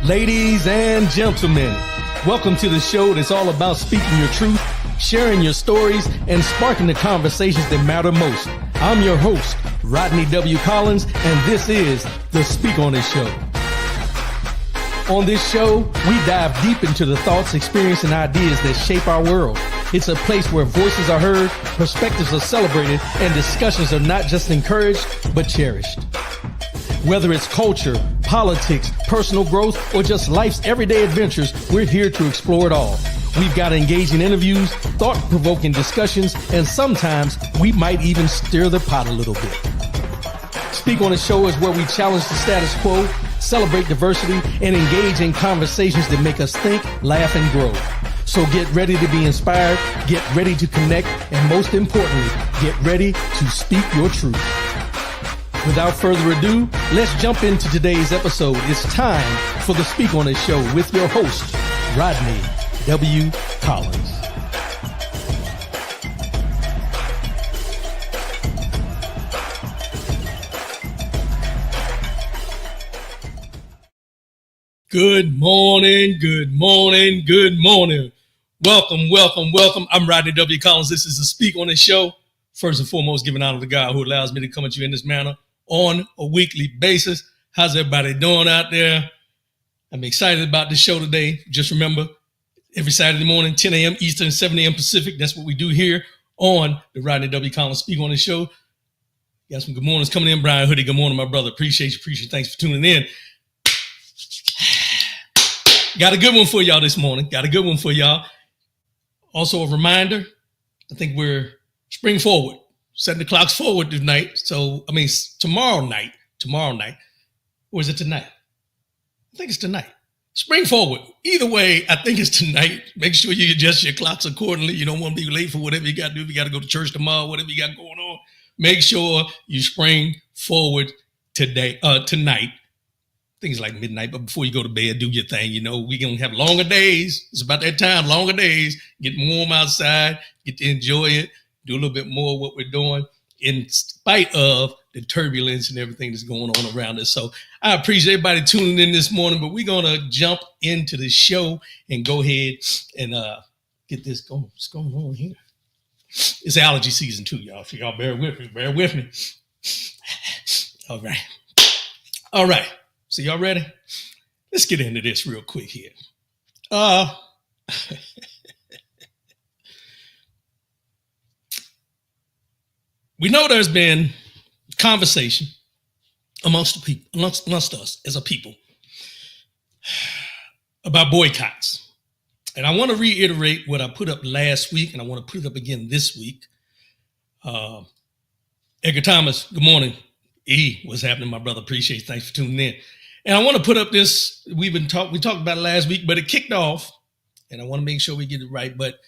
Ladies and gentlemen, welcome to the show that's all about speaking your truth, sharing your stories, and sparking the conversations that matter most. I'm your host, Rodney W. Collins, and this is the Speak On It Show. On this show, we dive deep into the thoughts, experiences, and ideas that shape our world. It's a place where voices are heard, perspectives are celebrated, and discussions are not just encouraged, but cherished. Whether it's culture, politics, personal growth, or just life's everyday adventures, we're here to explore it all. We've got engaging interviews, thought-provoking discussions, and sometimes we might even stir the pot a little bit. Speak On The Show is where we challenge the status quo, celebrate diversity, and engage in conversations that make us think, laugh, and grow. So get ready to be inspired, get ready to connect, and most importantly, get ready to speak your truth. Without further ado, let's jump into today's episode. It's time for the Speak On It Show with your host, Rodney W. Collins. Good morning, good morning, good morning. Welcome, welcome, welcome. I'm Rodney W. Collins. This is the Speak On It Show. First and foremost, giving honor to God who allows me to come at you in this manner on a weekly basis. How's everybody doing out there? I'm excited about this show today. Just remember, every Saturday morning, 10 a.m. Eastern, 7 a.m. Pacific. That's what we do here on the Rodney W. Collins Speak On The Show. Got some good mornings coming in. Brian Hoodie, good morning, my brother. Appreciate you. Thanks for tuning in. Got a good one for y'all this morning. Also a reminder, I think we're spring forward. Setting the clocks forward tonight. Tomorrow night. Or is it tonight? I think it's tonight. Spring forward. Either way, I think it's tonight. Make sure you adjust your clocks accordingly. You don't want to be late for whatever you got to do. If you got to go to church tomorrow, whatever you got going on, make sure you spring forward tonight. I think it's like midnight, but before you go to bed, do your thing. You know, we're going to have longer days. It's about that time, longer days. Getting warm outside, get to enjoy it. Do a little bit more of what we're doing in spite of the turbulence and everything that's going on around us. So I appreciate everybody tuning in this morning, but we're going to jump into the show and go ahead and get this going. What's going on here? It's allergy season too, y'all. So y'all bear with me. All right. So y'all ready? Let's get into this real quick here. We know there's been conversation amongst us as a people about boycotts. And I want to reiterate what I put up last week, and I want to put it up again this week. Edgar Thomas, good morning. What's happening, my brother? Appreciate it. Thanks for tuning in. And I want to put up this, we talked about it last week, but it kicked off, and I want to make sure we get it right. But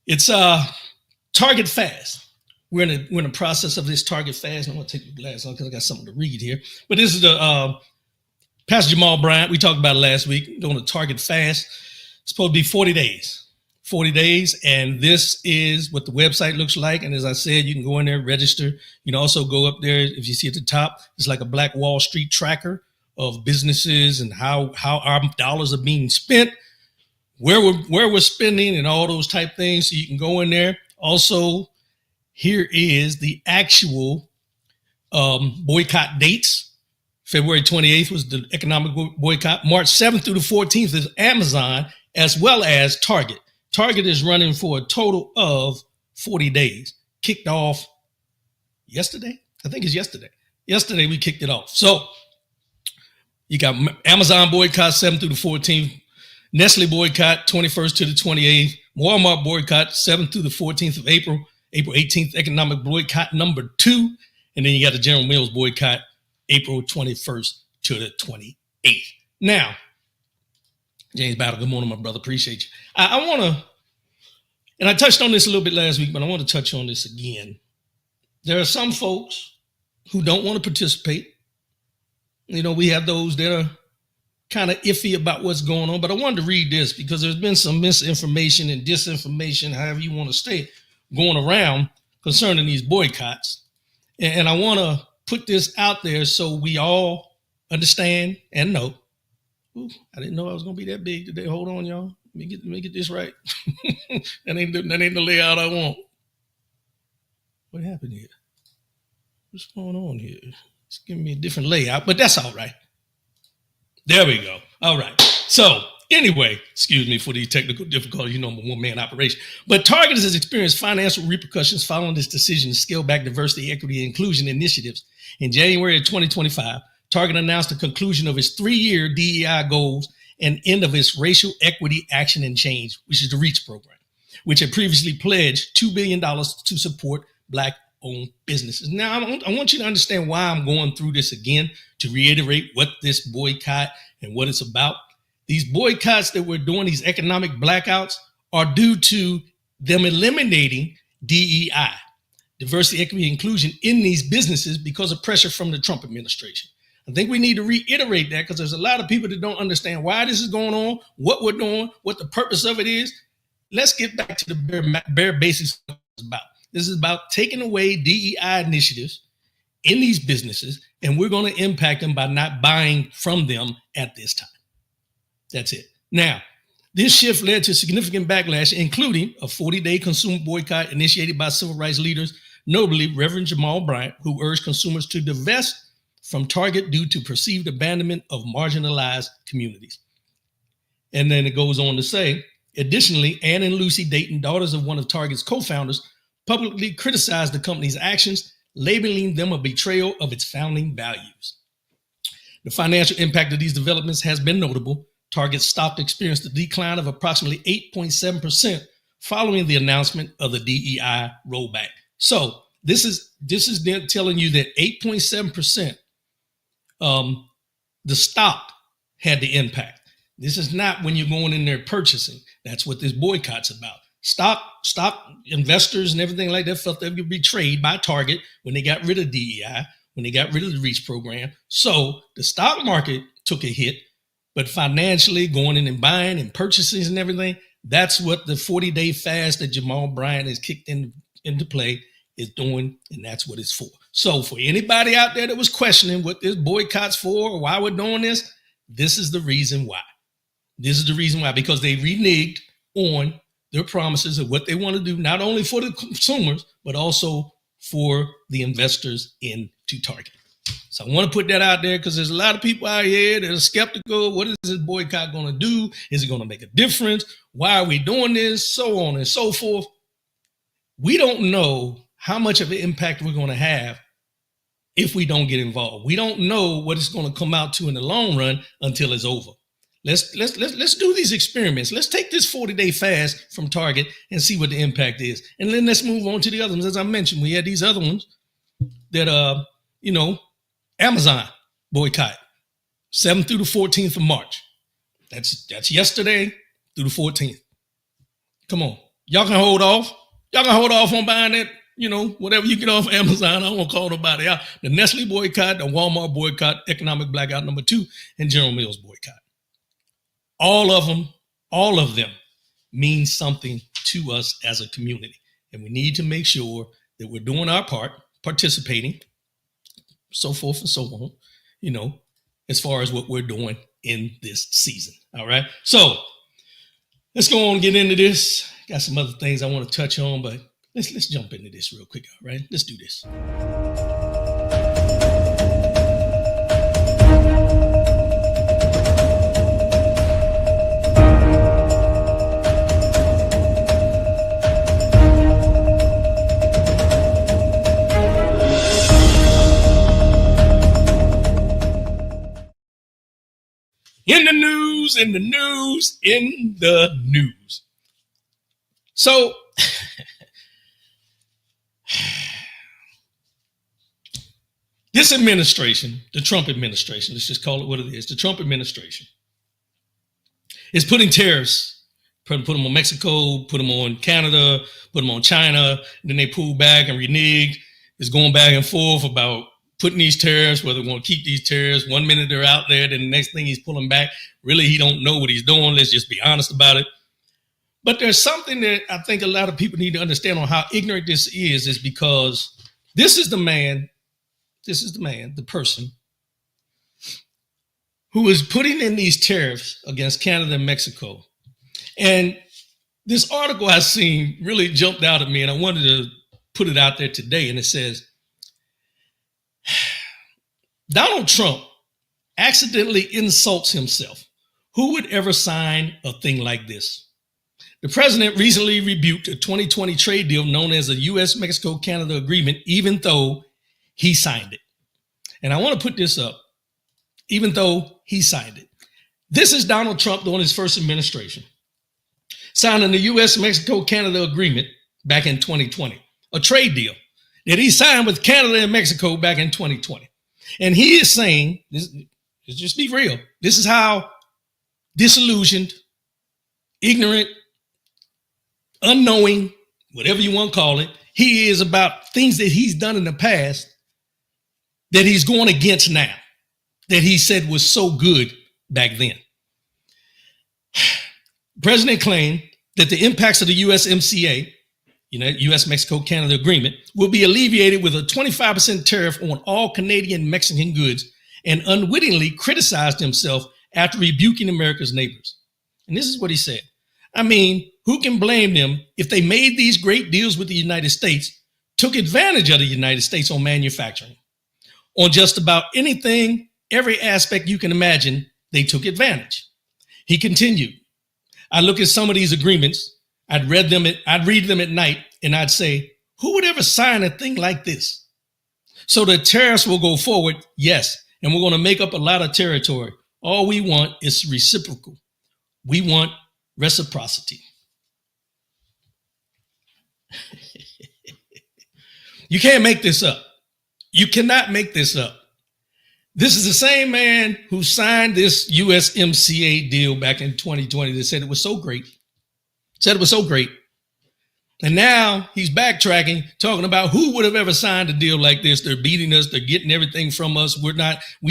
it's Target Fast. We're in the process of this Target Fast. I want to take the glass off because I got something to read here. But this is the Pastor Jamal Bryant. We talked about it last week. Doing a Target Fast. It's supposed to be 40 days. 40 days. And this is what the website looks like. And as I said, you can go in there, register. You can also go up there. If you see at the top, it's like a Black Wall Street tracker of businesses and how our dollars are being spent, where we're spending and all those type things. So you can go in there. Also, here is the actual boycott dates. February 28th was the economic boycott. March 7th through the 14th is Amazon as well as Target. Target is running for a total of 40 days. Kicked off yesterday? I think it's yesterday. Yesterday we kicked it off. So you got Amazon boycott 7th through the 14th. Nestle boycott 21st to the 28th. Walmart boycott 7th through the 14th of April. April 18th, economic boycott number 2. And then you got the General Mills boycott, April 21st to the 28th. Now, James Battle, good morning, my brother. Appreciate you. I want to, and I touched on this a little bit last week, but I want to touch on this again. There are some folks who don't want to participate. You know, we have those that are kind of iffy about what's going on, but I wanted to read this because there's been some misinformation and disinformation, however you want to say, going around concerning these boycotts. And I want to put this out there so we all understand and know Ooh, I didn't know I was gonna be that big today. Hold on, y'all. Let me get this right. that ain't the layout I want. What happened here? What's going on here? It's giving me a different layout, but that's all right. There we go. All right. So anyway, excuse me for these technical difficulties. I'm a one-man operation. But Target has experienced financial repercussions following this decision to scale back diversity, equity, and inclusion initiatives. In January of 2025, Target announced the conclusion of its 3-year DEI goals and end of its Racial Equity Action and Change, which is the REACH program, which had previously pledged $2 billion to support Black-owned businesses. Now, I want you to understand why I'm going through this again, to reiterate what this boycott and what it's about. These boycotts that we're doing, these economic blackouts, are due to them eliminating DEI, diversity, equity, and inclusion, in these businesses because of pressure from the Trump administration. I think we need to reiterate that because there's a lot of people that don't understand why this is going on, what we're doing, what the purpose of it is. Let's get back to the bare basics of what it's about. This is about taking away DEI initiatives in these businesses, and we're going to impact them by not buying from them at this time. That's it. Now, this shift led to significant backlash, including a 40-day consumer boycott initiated by civil rights leaders, notably Reverend Jamal Bryant, who urged consumers to divest from Target due to perceived abandonment of marginalized communities. And then it goes on to say, additionally, Ann and Lucy Dayton, daughters of one of Target's co-founders, publicly criticized the company's actions, labeling them a betrayal of its founding values. The financial impact of these developments has been notable. Target's stock experienced a decline of approximately 8.7% following the announcement of the DEI rollback. So this is them telling you that 8.7%, the stock had the impact. This is not when you're going in there purchasing. That's what this boycott's about. Stock investors and everything like that felt they were betrayed by Target when they got rid of DEI, when they got rid of the REACH program. So the stock market took a hit, but financially going in and buying and purchasing and everything, that's what the 40-day fast that Jamal Bryant has kicked into play is doing, and that's what it's for. So for anybody out there that was questioning what this boycott's for or why we're doing this, this is the reason why. This is the reason why, because they reneged on their promises of what they want to do, not only for the consumers, but also for the investors into Target. So I want to put that out there because there's a lot of people out here that are skeptical. What is this boycott going to do? Is it going to make a difference? Why are we doing this? So on and so forth. We don't know how much of an impact we're going to have if we don't get involved. We don't know what it's going to come out to in the long run until it's over. Let's do these experiments. Let's take this 40-day fast from Target and see what the impact is. And then let's move on to the other ones. As I mentioned, we had these other ones that, Amazon boycott, 7th through the 14th of March. That's yesterday through the 14th. Come on. Y'all can hold off. Y'all can hold off on buying that, whatever you get off Amazon. I won't call nobody out. The Nestle boycott, the Walmart boycott, economic blackout number 2, and General Mills boycott. All of them mean something to us as a community. And we need to make sure that we're doing our part, participating, so forth and so on, as far as what we're doing in this season. All right. So let's go on and get into this. Got some other things I want to touch on, but let's jump into this real quick. All right. Let's do this. In the news. So this administration, the Trump administration, let's just call it what it is. The Trump administration is putting tariffs, put them on Mexico, put them on Canada, put them on China. Then they pull back and renege. It's going back and forth about putting these tariffs, whether we want to keep these tariffs. 1 minute they're out there, then the next thing he's pulling back. Really, he don't know what he's doing. Let's just be honest about it. But there's something that I think a lot of people need to understand on how ignorant this is because this is the man, the person who is putting in these tariffs against Canada and Mexico. And this article I seen really jumped out at me, and I wanted to put it out there today. And it says, Donald Trump accidentally insults himself. Who would ever sign a thing like this? The president recently rebuked a 2020 trade deal known as the U.S.-Mexico-Canada Agreement, even though he signed it. And I want to put this up, even though he signed it. This is Donald Trump during his first administration, signing the U.S.-Mexico-Canada Agreement back in 2020, a trade deal that he signed with Canada and Mexico back in 2020. And he is saying, let's just be real, this is how disillusioned, ignorant, unknowing, whatever you want to call it, he is about things that he's done in the past that he's going against now, that he said was so good back then. The president claimed that the impacts of the USMCA, U.S.-Mexico-Canada Agreement, will be alleviated with a 25% tariff on all Canadian Mexican goods, and unwittingly criticized himself after rebuking America's neighbors. And this is what he said. I mean, who can blame them if they made these great deals with the United States, took advantage of the United States on manufacturing? On just about anything, every aspect you can imagine, they took advantage. He continued, I look at some of these agreements, I'd read them at night, and I'd say, who would ever sign a thing like this? So the tariffs will go forward, yes, and we're going to make up a lot of territory. All we want is reciprocal. We want reciprocity. You can't make this up. You cannot make this up. This is the same man who signed this USMCA deal back in 2020 that said it was so great. And now he's backtracking, talking about who would have ever signed a deal like this. They're beating us. They're getting everything from us. We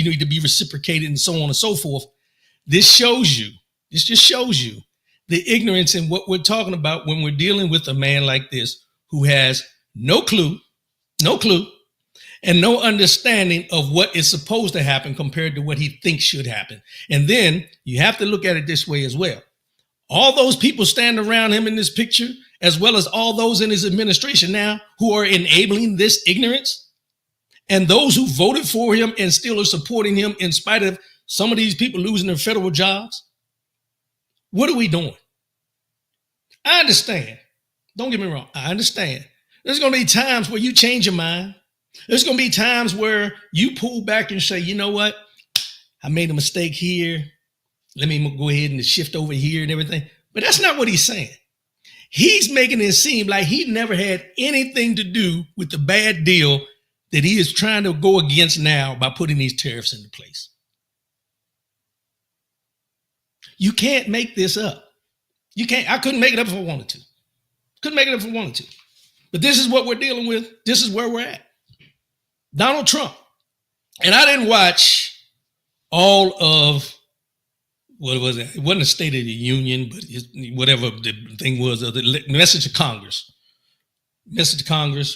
need to be reciprocated and so on and so forth. This just shows you the ignorance in what we're talking about when we're dealing with a man like this who has no clue, and no understanding of what is supposed to happen compared to what he thinks should happen. And then you have to look at it this way as well. All those people standing around him in this picture, as well as all those in his administration now who are enabling this ignorance, and those who voted for him and still are supporting him in spite of some of these people losing their federal jobs. What are we doing? I understand. Don't get me wrong. I understand. There's going to be times where you change your mind. There's going to be times where you pull back and say, you know what? I made a mistake here. Let me go ahead and shift over here and everything. But that's not what he's saying. He's making it seem like he never had anything to do with the bad deal that he is trying to go against now by putting these tariffs into place. You can't make this up. You can't. I couldn't make it up if I wanted to. But this is what we're dealing with. This is where we're at. Donald Trump. And I didn't watch all of, what was it? It wasn't a State of the Union, but whatever the thing was, the message to Congress,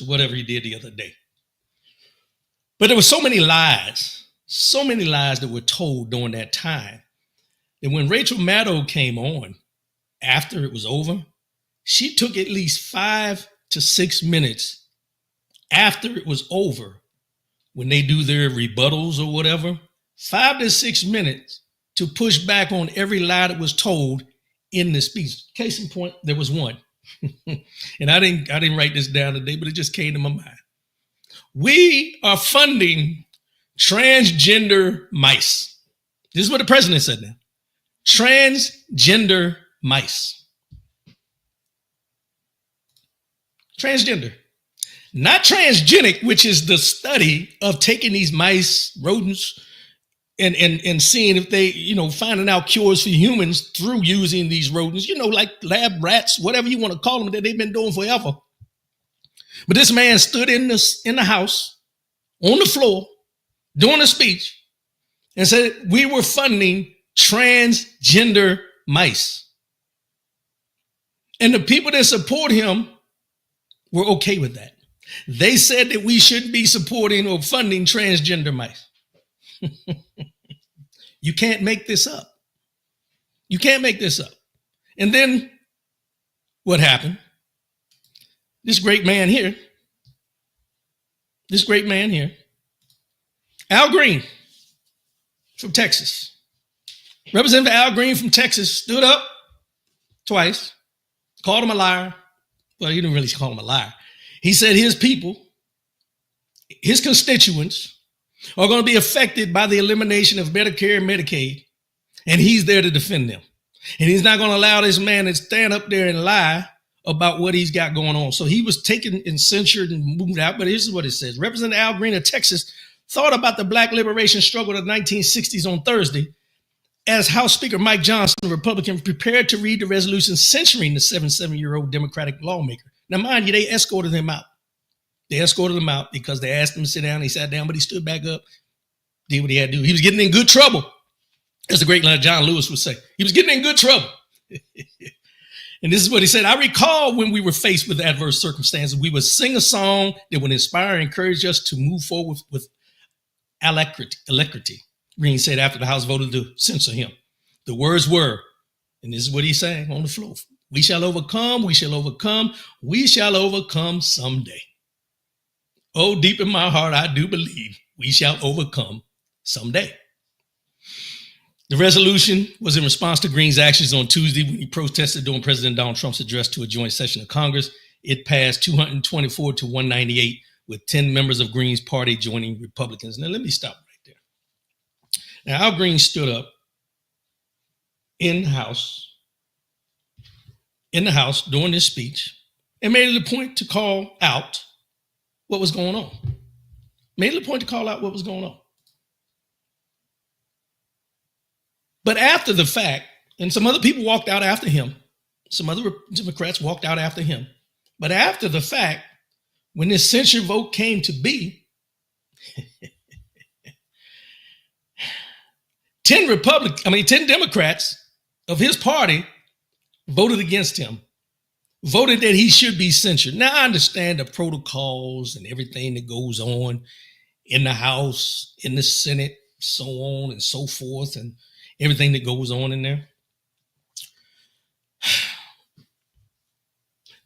whatever he did the other day. But there were so many lies that were told during that time that when Rachel Maddow came on after it was over, she took at least 5 to 6 minutes after it was over, when they do their rebuttals or whatever, 5 to 6 minutes to push back on every lie that was told in the speech. Case in point, there was one. And I didn't write this down today, but it just came to my mind. We are funding transgender mice. This is what the president said now. Transgender mice. Transgender. Not transgenic, which is the study of taking these mice, rodents, and seeing if they, finding out cures for humans through using these rodents, like lab rats, whatever you want to call them, that they've been doing forever. But this man stood in the house, on the floor, doing a speech, and said we were funding transgender mice. And the people that support him were okay with that. They said that we shouldn't be supporting or funding transgender mice. You can't make this up. You can't make this up. And then what happened? This great man here, Al Green from Texas, Representative Al Green from Texas stood up twice, called him a liar. Well, he didn't really call him a liar. He said his people, his constituents, are going to be affected by the elimination of Medicare and Medicaid, and he's there to defend them. And he's not going to allow this man to stand up there and lie about what he's got going on. So he was taken and censured and moved out. But here's what it says. Representative Al Green of Texas thought about the Black liberation struggle of the 1960s on Thursday as House Speaker Mike Johnson, a Republican, prepared to read the resolution censuring the 77-year-old Democratic lawmaker. Now, mind you, they escorted him out. They escorted him out because they asked him to sit down. He sat down, but he stood back up, did what he had to do. He was getting in good trouble, as the great John Lewis would say. He was getting in good trouble. And this is what he said. I recall when we were faced with adverse circumstances, we would sing a song that would inspire and encourage us to move forward with alacrity. Green said after the House voted to censor him. The words were, and this is what he sang on the floor, we shall overcome, we shall overcome, we shall overcome someday. Oh, deep in my heart, I do believe we shall overcome someday. The resolution was in response to Green's actions on Tuesday when he protested during President Donald Trump's address to a joint session of Congress. It passed 224 to 198 with 10 members of Green's party joining Republicans. Now, let me stop right there. Now, Al Green stood up in the House during this speech and made it a point to call out what was going on. But after the fact, and some other people walked out after him, some other Democrats walked out after him. But after the fact, when this censure vote came to be, 10 Democrats of his party voted against him, voted that he should be censured. Now, I understand the protocols and everything that goes on in the House, in the Senate, so on and so forth, and everything that goes on in there.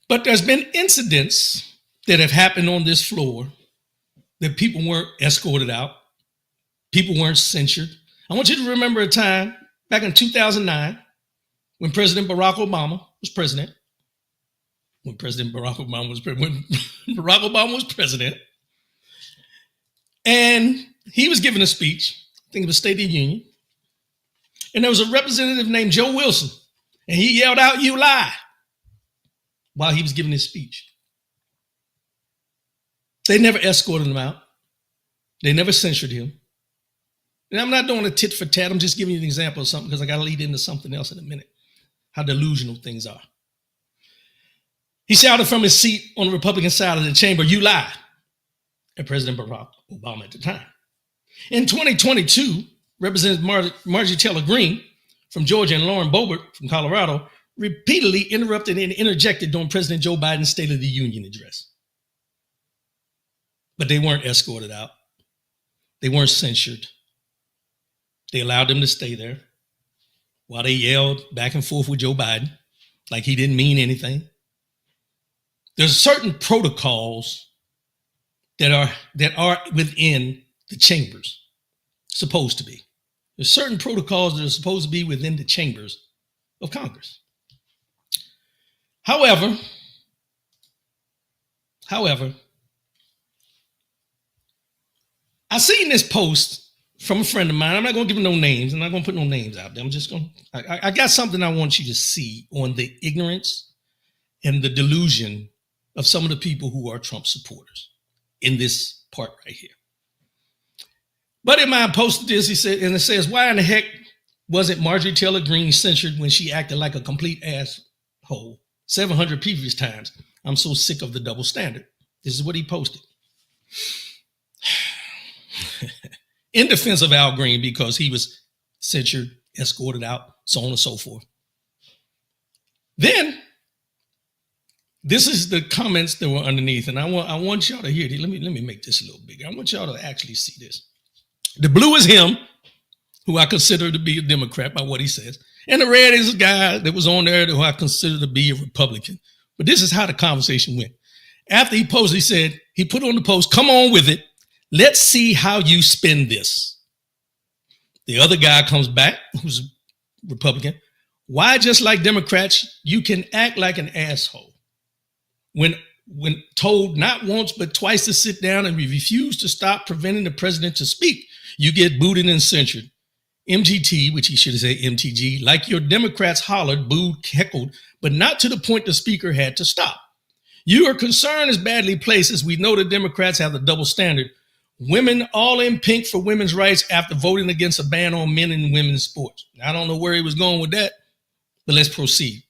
But there's been incidents that have happened on this floor that people weren't escorted out. People weren't censured. I want you to remember a time back in 2009 when President Barack Obama was president. When Barack Obama was president. And he was giving a speech, I think it was State of the Union. And there was a representative named Joe Wilson, and he yelled out, "You lie," while he was giving his speech. They never escorted him out. They never censured him. And I'm not doing a tit for tat. I'm just giving you an example of something because I got to lead into something else in a minute, how delusional things are. He shouted from his seat on the Republican side of the chamber, "You lie," at President Barack Obama at the time. In 2022, Representative Marjorie Taylor Greene from Georgia and Lauren Boebert from Colorado repeatedly interrupted and interjected during President Joe Biden's State of the Union address. But they weren't escorted out. They weren't censured. They allowed them to stay there while they yelled back and forth with Joe Biden like he didn't mean anything. There's certain protocols that are within the chambers, supposed to be. There's certain protocols that are supposed to be within the chambers of Congress. However, I seen this post from a friend of mine. I'm not going to give him no names. I'm not going to put no names out there. I got something I want you to see on the ignorance and the delusion of some of the people who are Trump supporters in this part right here. Buddy of mine posted this, he said, and it says, "Why in the heck wasn't Marjorie Taylor Greene censured when she acted like a complete asshole 700 previous times? I'm so sick of the double standard." This is what he posted. In defense of Al Green, because he was censured, escorted out, so on and so forth. Then, this is the comments that were underneath, and I want y'all to hear it. Let me make this a little bigger. I want y'all to actually see this. The blue is him, who I consider to be a Democrat by what he says. And the red is a guy that was on there who I consider to be a Republican. But this is how the conversation went. After he posted, he said, he put on the post, "Come on with it. Let's see how you spin this." The other guy comes back, who's a Republican. "Why, just like Democrats, you can act like an asshole. When told not once but twice to sit down and refuse to stop preventing the president to speak, you get booted and censured. MGT," which he should have said MTG, "like your Democrats hollered, booed, heckled, but not to the point the speaker had to stop. Your concern is badly placed, as we know the Democrats have the double standard. Women all in pink for women's rights after voting against a ban on men and women's sports." Now, I don't know where he was going with that, but let's proceed.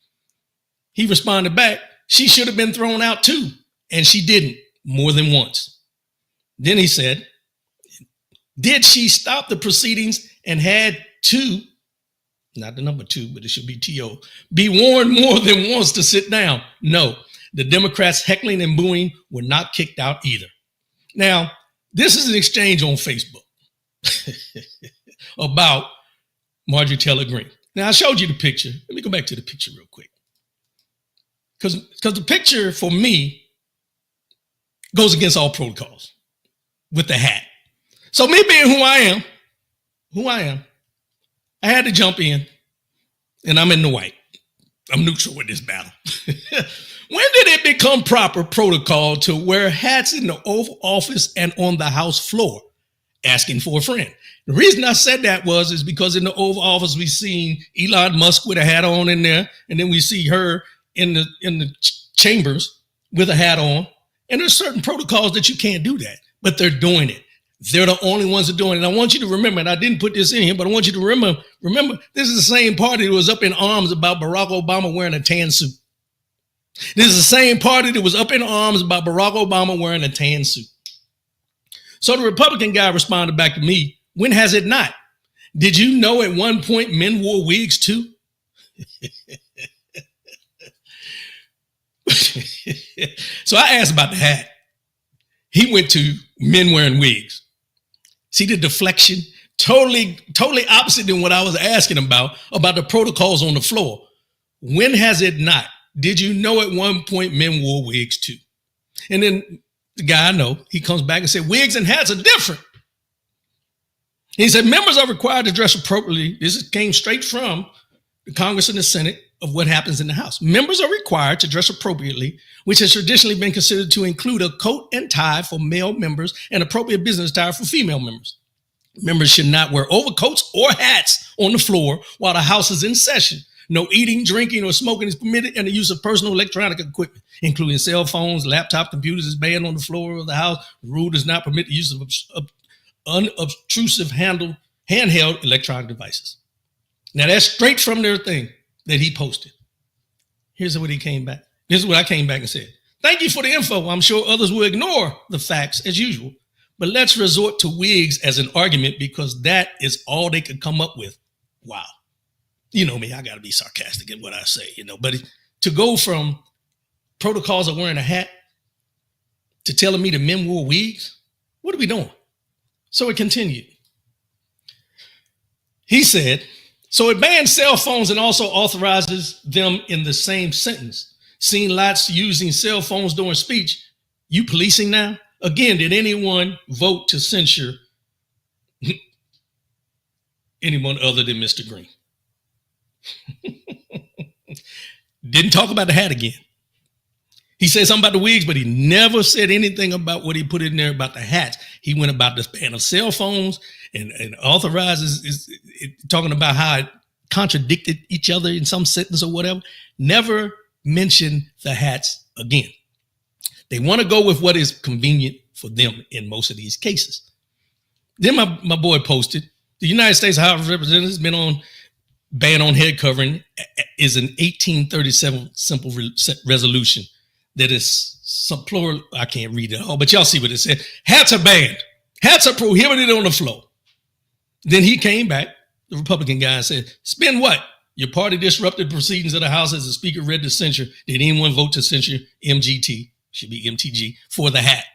He responded back, "She should have been thrown out too, and she didn't, more than once." Then he said, "Did she stop the proceedings and had to," not the number 2, but it should be TO, "be warned more than once to sit down? No, the Democrats heckling and booing were not kicked out either." Now, this is an exchange on Facebook about Marjorie Taylor Greene. Now, I showed you the picture. Let me go back to the picture real quick. Because the picture, for me, goes against all protocols with the hat. So me being who I am, I had to jump in, and I'm in the white. I'm neutral with this battle. When did it become proper protocol to wear hats in the Oval Office and on the House floor, asking for a friend? The reason I said that is because in the Oval Office, we seen Elon Musk with a hat on in there, and then we see her in the chambers with a hat on. And there's certain protocols that you can't do that, but they're doing it. They're the only ones that are doing it. And I want you to remember, and I didn't put this in here, but I want you to remember, this is the same party that was up in arms about Barack Obama wearing a tan suit. This is the same party that was up in arms about Barack Obama wearing a tan suit. So the Republican guy responded back to me, "When has it not? Did you know at one point men wore wigs too?" So I asked about the hat. He went to men wearing wigs. See the deflection? Totally opposite than what I was asking about the protocols on the floor. When has it not? Did you know at one point men wore wigs too? And then the guy I know, he comes back and said, "Wigs and hats are different." He said, "Members are required to dress appropriately." This came straight from the Congress and the Senate of what happens in the House. "Members are required to dress appropriately, which has traditionally been considered to include a coat and tie for male members and appropriate business attire for female members. Members should not wear overcoats or hats on the floor while the House is in session. No eating, drinking, or smoking is permitted, and the use of personal electronic equipment, including cell phones, laptop computers, is banned on the floor of the House. The rule does not permit the use of unobtrusive handheld electronic devices." Now, that's straight from their thing that he posted. Here's what he came back. This is what I came back and said. "Thank you for the info. I'm sure others will ignore the facts as usual, but let's resort to wigs as an argument because that is all they could come up with." Wow. You know me, I got to be sarcastic in what I say, but to go from protocols of wearing a hat to telling me the men wore wigs, what are we doing? So it continued. He said, "So it bans cell phones and also authorizes them in the same sentence. Seen lots using cell phones during speech. You policing now? Again, did anyone vote to censure anyone other than Mr. Green?" Didn't talk about the hat again. He said something about the wigs, but he never said anything about what he put in there about the hats. He went about the ban of cell phones and authorizes talking about how it contradicted each other in some sentence or whatever. Never mentioned the hats again. They want to go with what is convenient for them in most of these cases. Then my boy posted, "The United States House of Representatives has been on ban on head covering is an 1837 simple resolution that is some plural. I can't read it all, but y'all see what it said. Hats are banned. Hats are prohibited on the floor." Then he came back, the Republican guy, and said, "Spin what? Your party disrupted proceedings of the House as the Speaker read the censure. Did anyone vote to censure MGT?" Should be MTG for the hat.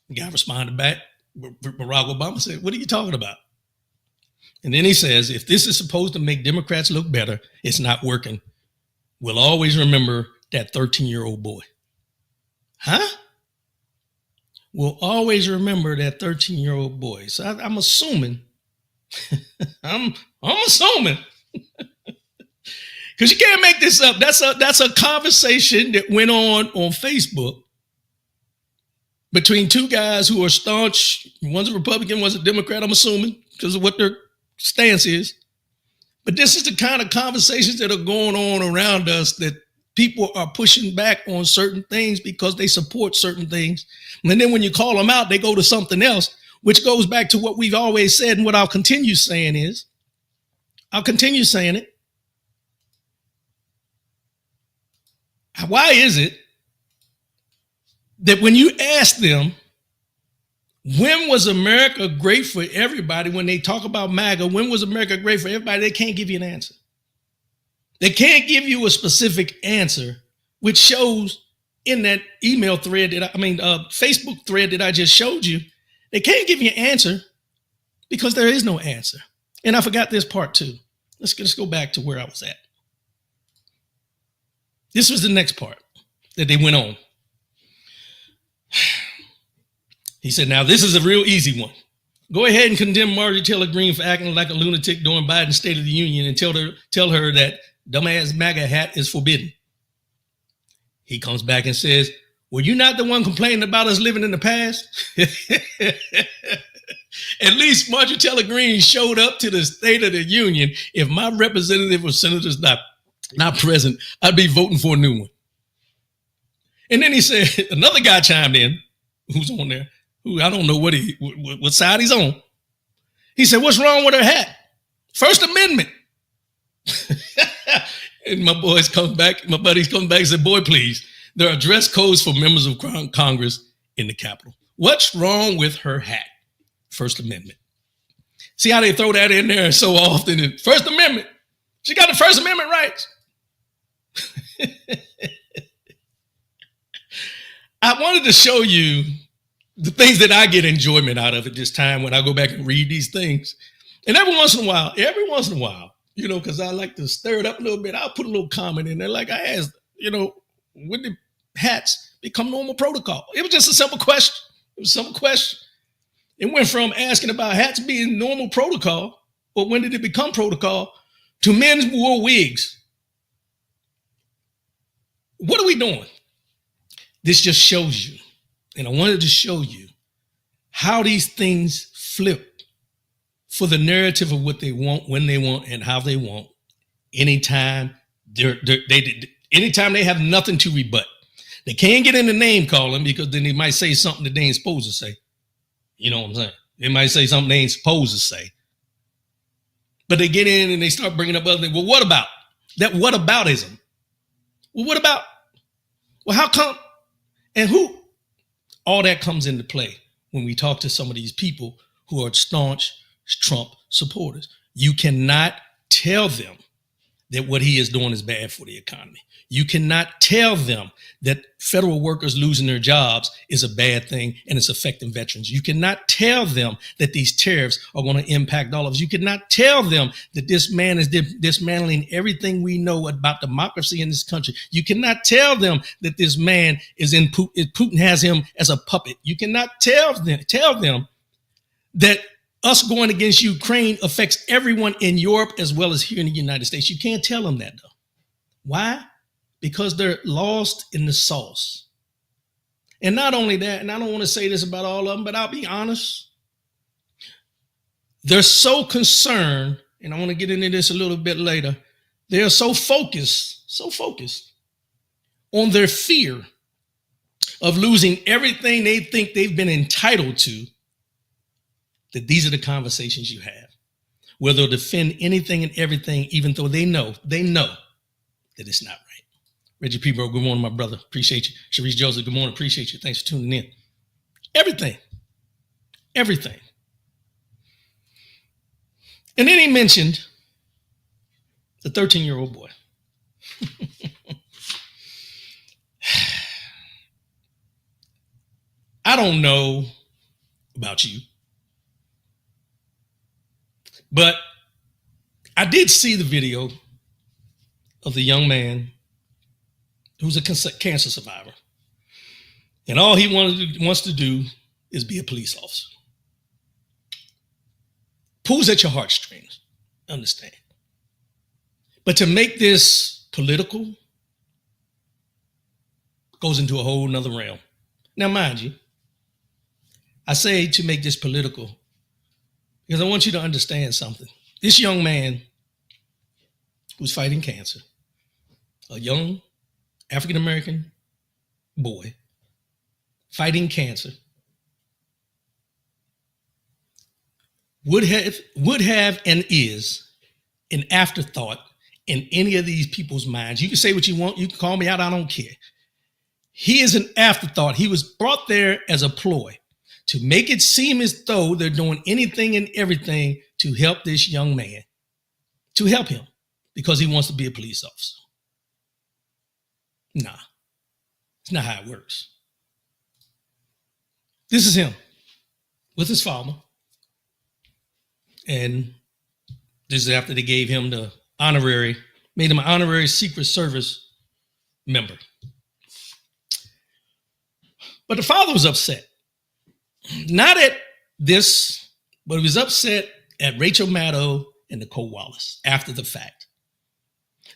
The guy responded back. Barack Obama said, "What are you talking about?" And then he says, if this is supposed to make Democrats look better, it's not working. We'll always remember that 13-year-old boy. Huh? We'll always remember that 13-year-old boy. So I'm assuming, I'm assuming, because you can't make this up. That's a conversation that went on Facebook between two guys who are staunch. One's a Republican, one's a Democrat, I'm assuming, because of what their stance is. But this is the kind of conversations that are going on around us, that people are pushing back on certain things because they support certain things. And then when you call them out, they go to something else, which goes back to what we've always said. And what I'll continue saying is, I'll continue saying it. Why is it that when you ask them, when was America great for everybody? When they talk about MAGA, when was America great for everybody? They can't give you an answer. They can't give you a specific answer, which shows in that email thread Facebook thread that I just showed you. They can't give you an answer because there is no answer. And I forgot this part too. Let's go back to where I was at. This was the next part that they went on. He said, now this is a real easy one. Go ahead and condemn Marjorie Taylor Greene for acting like a lunatic during Biden's State of the Union and tell her that dumbass MAGA hat is forbidden. He comes back and says, were you not the one complaining about us living in the past? At least Marjorie Taylor Greene showed up to the State of the Union. If my representative or senator's not present, I'd be voting for a new one. And then he said, another guy chimed in, who's on there, who I don't know what side he's on. He said, what's wrong with her hat? First Amendment. And my buddies come back and said, boy, please, there are dress codes for members of Congress in the Capitol. What's wrong with her hat? First Amendment. See how they throw that in there so often? First Amendment. She got the First Amendment rights. I wanted to show you the things that I get enjoyment out of at this time when I go back and read these things. And every once in a while, because I like to stir it up a little bit, I'll put a little comment in there. Like I asked, when did hats become normal protocol? It was just a simple question. It was a simple question. It went from asking about hats being normal protocol, or when did it become protocol, to men who wore wigs. What are we doing? This just shows you, and I wanted to show you how these things flip for the narrative of what they want, when they want, and how they want. Anytime anytime they have nothing to rebut. They can't get into name calling because then they might say something that they ain't supposed to say. You know what I'm saying? They might say something they ain't supposed to say. But they get in and they start bringing up other things. Well, what about? That whataboutism. Well, what about? Well, how come? And who? All that comes into play when we talk to some of these people who are staunch Trump supporters. You cannot tell them that what he is doing is bad for the economy. You cannot tell them that federal workers losing their jobs is a bad thing and it's affecting veterans. You cannot tell them that these tariffs are going to impact all of us. You cannot tell them that this man is dismantling everything we know about democracy in this country. You cannot tell them that this man is in Putin has him as a puppet. You cannot tell them that us going against Ukraine affects everyone in Europe as well as here in the United States. You can't tell them that, though. Why? Because they're lost in the sauce. And not only that, and I don't want to say this about all of them, but I'll be honest. They're so concerned, and I want to get into this a little bit later. They're so focused on their fear of losing everything they think they've been entitled to, that these are the conversations you have, where they'll defend anything and everything, even though they know that it's not right. Reggie P. Bro, good morning, my brother. Appreciate you. Sharice Joseph, good morning. Appreciate you. Thanks for tuning in. Everything. And then he mentioned the 13-year-old boy. I don't know about you, But I did see the video of the young man who's a cancer survivor. And all he wants to do is be a police officer. Pulls at your heartstrings, understand. But to make this political goes into a whole nother realm. Now, mind you, I say to make this political because I want you to understand something. This young man who's fighting cancer, a young African-American boy fighting cancer, would have and is an afterthought in any of these people's minds. You can say what you want. You can call me out. I don't care. He is an afterthought. He was brought there as a ploy to make it seem as though they're doing anything and everything to help this young man, to help him because he wants to be a police officer. Nah, it's not how it works. This is him with his father. And this is after they gave him the made him an honorary Secret Service member. But the father was upset. Not at this, but he was upset at Rachel Maddow and Nicole Wallace after the fact.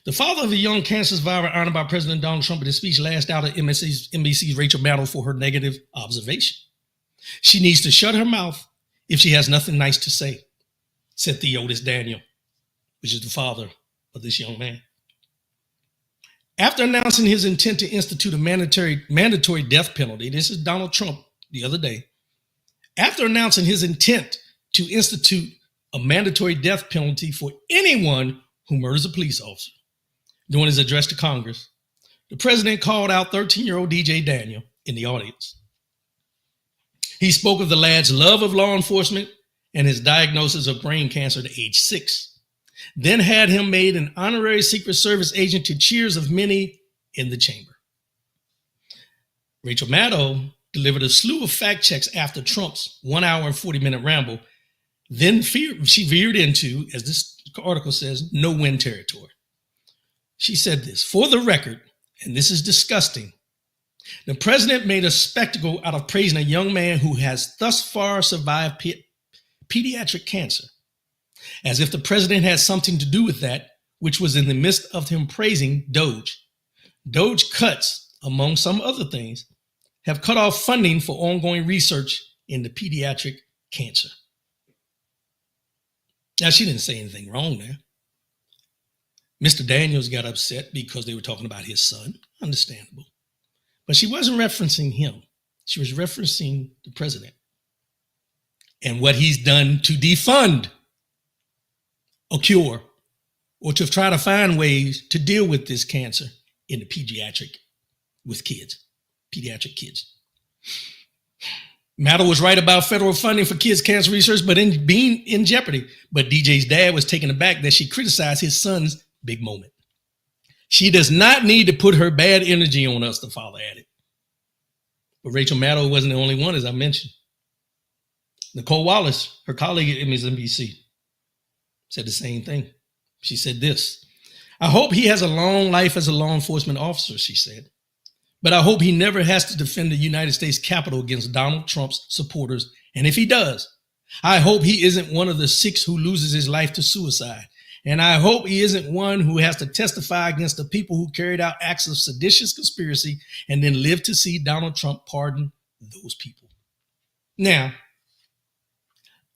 The father of a young cancer survivor honored by President Donald Trump in his speech lashed out at NBC's Rachel Maddow for her negative observation. She needs to shut her mouth if she has nothing nice to say, said Theodis Daniel, which is the father of this young man. After announcing his intent to institute a mandatory death penalty, this is Donald Trump the other day. After announcing his intent to institute a mandatory death penalty for anyone who murders a police officer, during his address to Congress, the president called out 13-year-old DJ Daniel in the audience. He spoke of the lad's love of law enforcement and his diagnosis of brain cancer at age 6, then had him made an honorary Secret Service agent to cheers of many in the chamber. Rachel Maddow delivered a slew of fact checks after Trump's 1 hour and 40-minute ramble. Then she veered into, as this article says, no-win territory. She said this, for the record, and this is disgusting, the president made a spectacle out of praising a young man who has thus far survived pediatric cancer, as if the president had something to do with that, which was in the midst of him praising Doge. Doge cuts, among some other things, have cut off funding for ongoing research into pediatric cancer. Now, she didn't say anything wrong there. Mr. Daniels got upset because they were talking about his son. Understandable. But she wasn't referencing him. She was referencing the president and what he's done to defund a cure or to try to find ways to deal with this cancer in the pediatric kids. Maddow was right about federal funding for kids' cancer research, but being in jeopardy. But DJ's dad was taken aback that she criticized his son's big moment. She does not need to put her bad energy on us, the father added. But Rachel Maddow wasn't the only one, as I mentioned. Nicole Wallace, her colleague at MSNBC, said the same thing. She said this, I hope he has a long life as a law enforcement officer, she said. But I hope he never has to defend the United States Capitol against Donald Trump's supporters. And if he does, I hope he isn't one of the 6 who loses his life to suicide. And I hope he isn't one who has to testify against the people who carried out acts of seditious conspiracy and then live to see Donald Trump pardon those people. Now,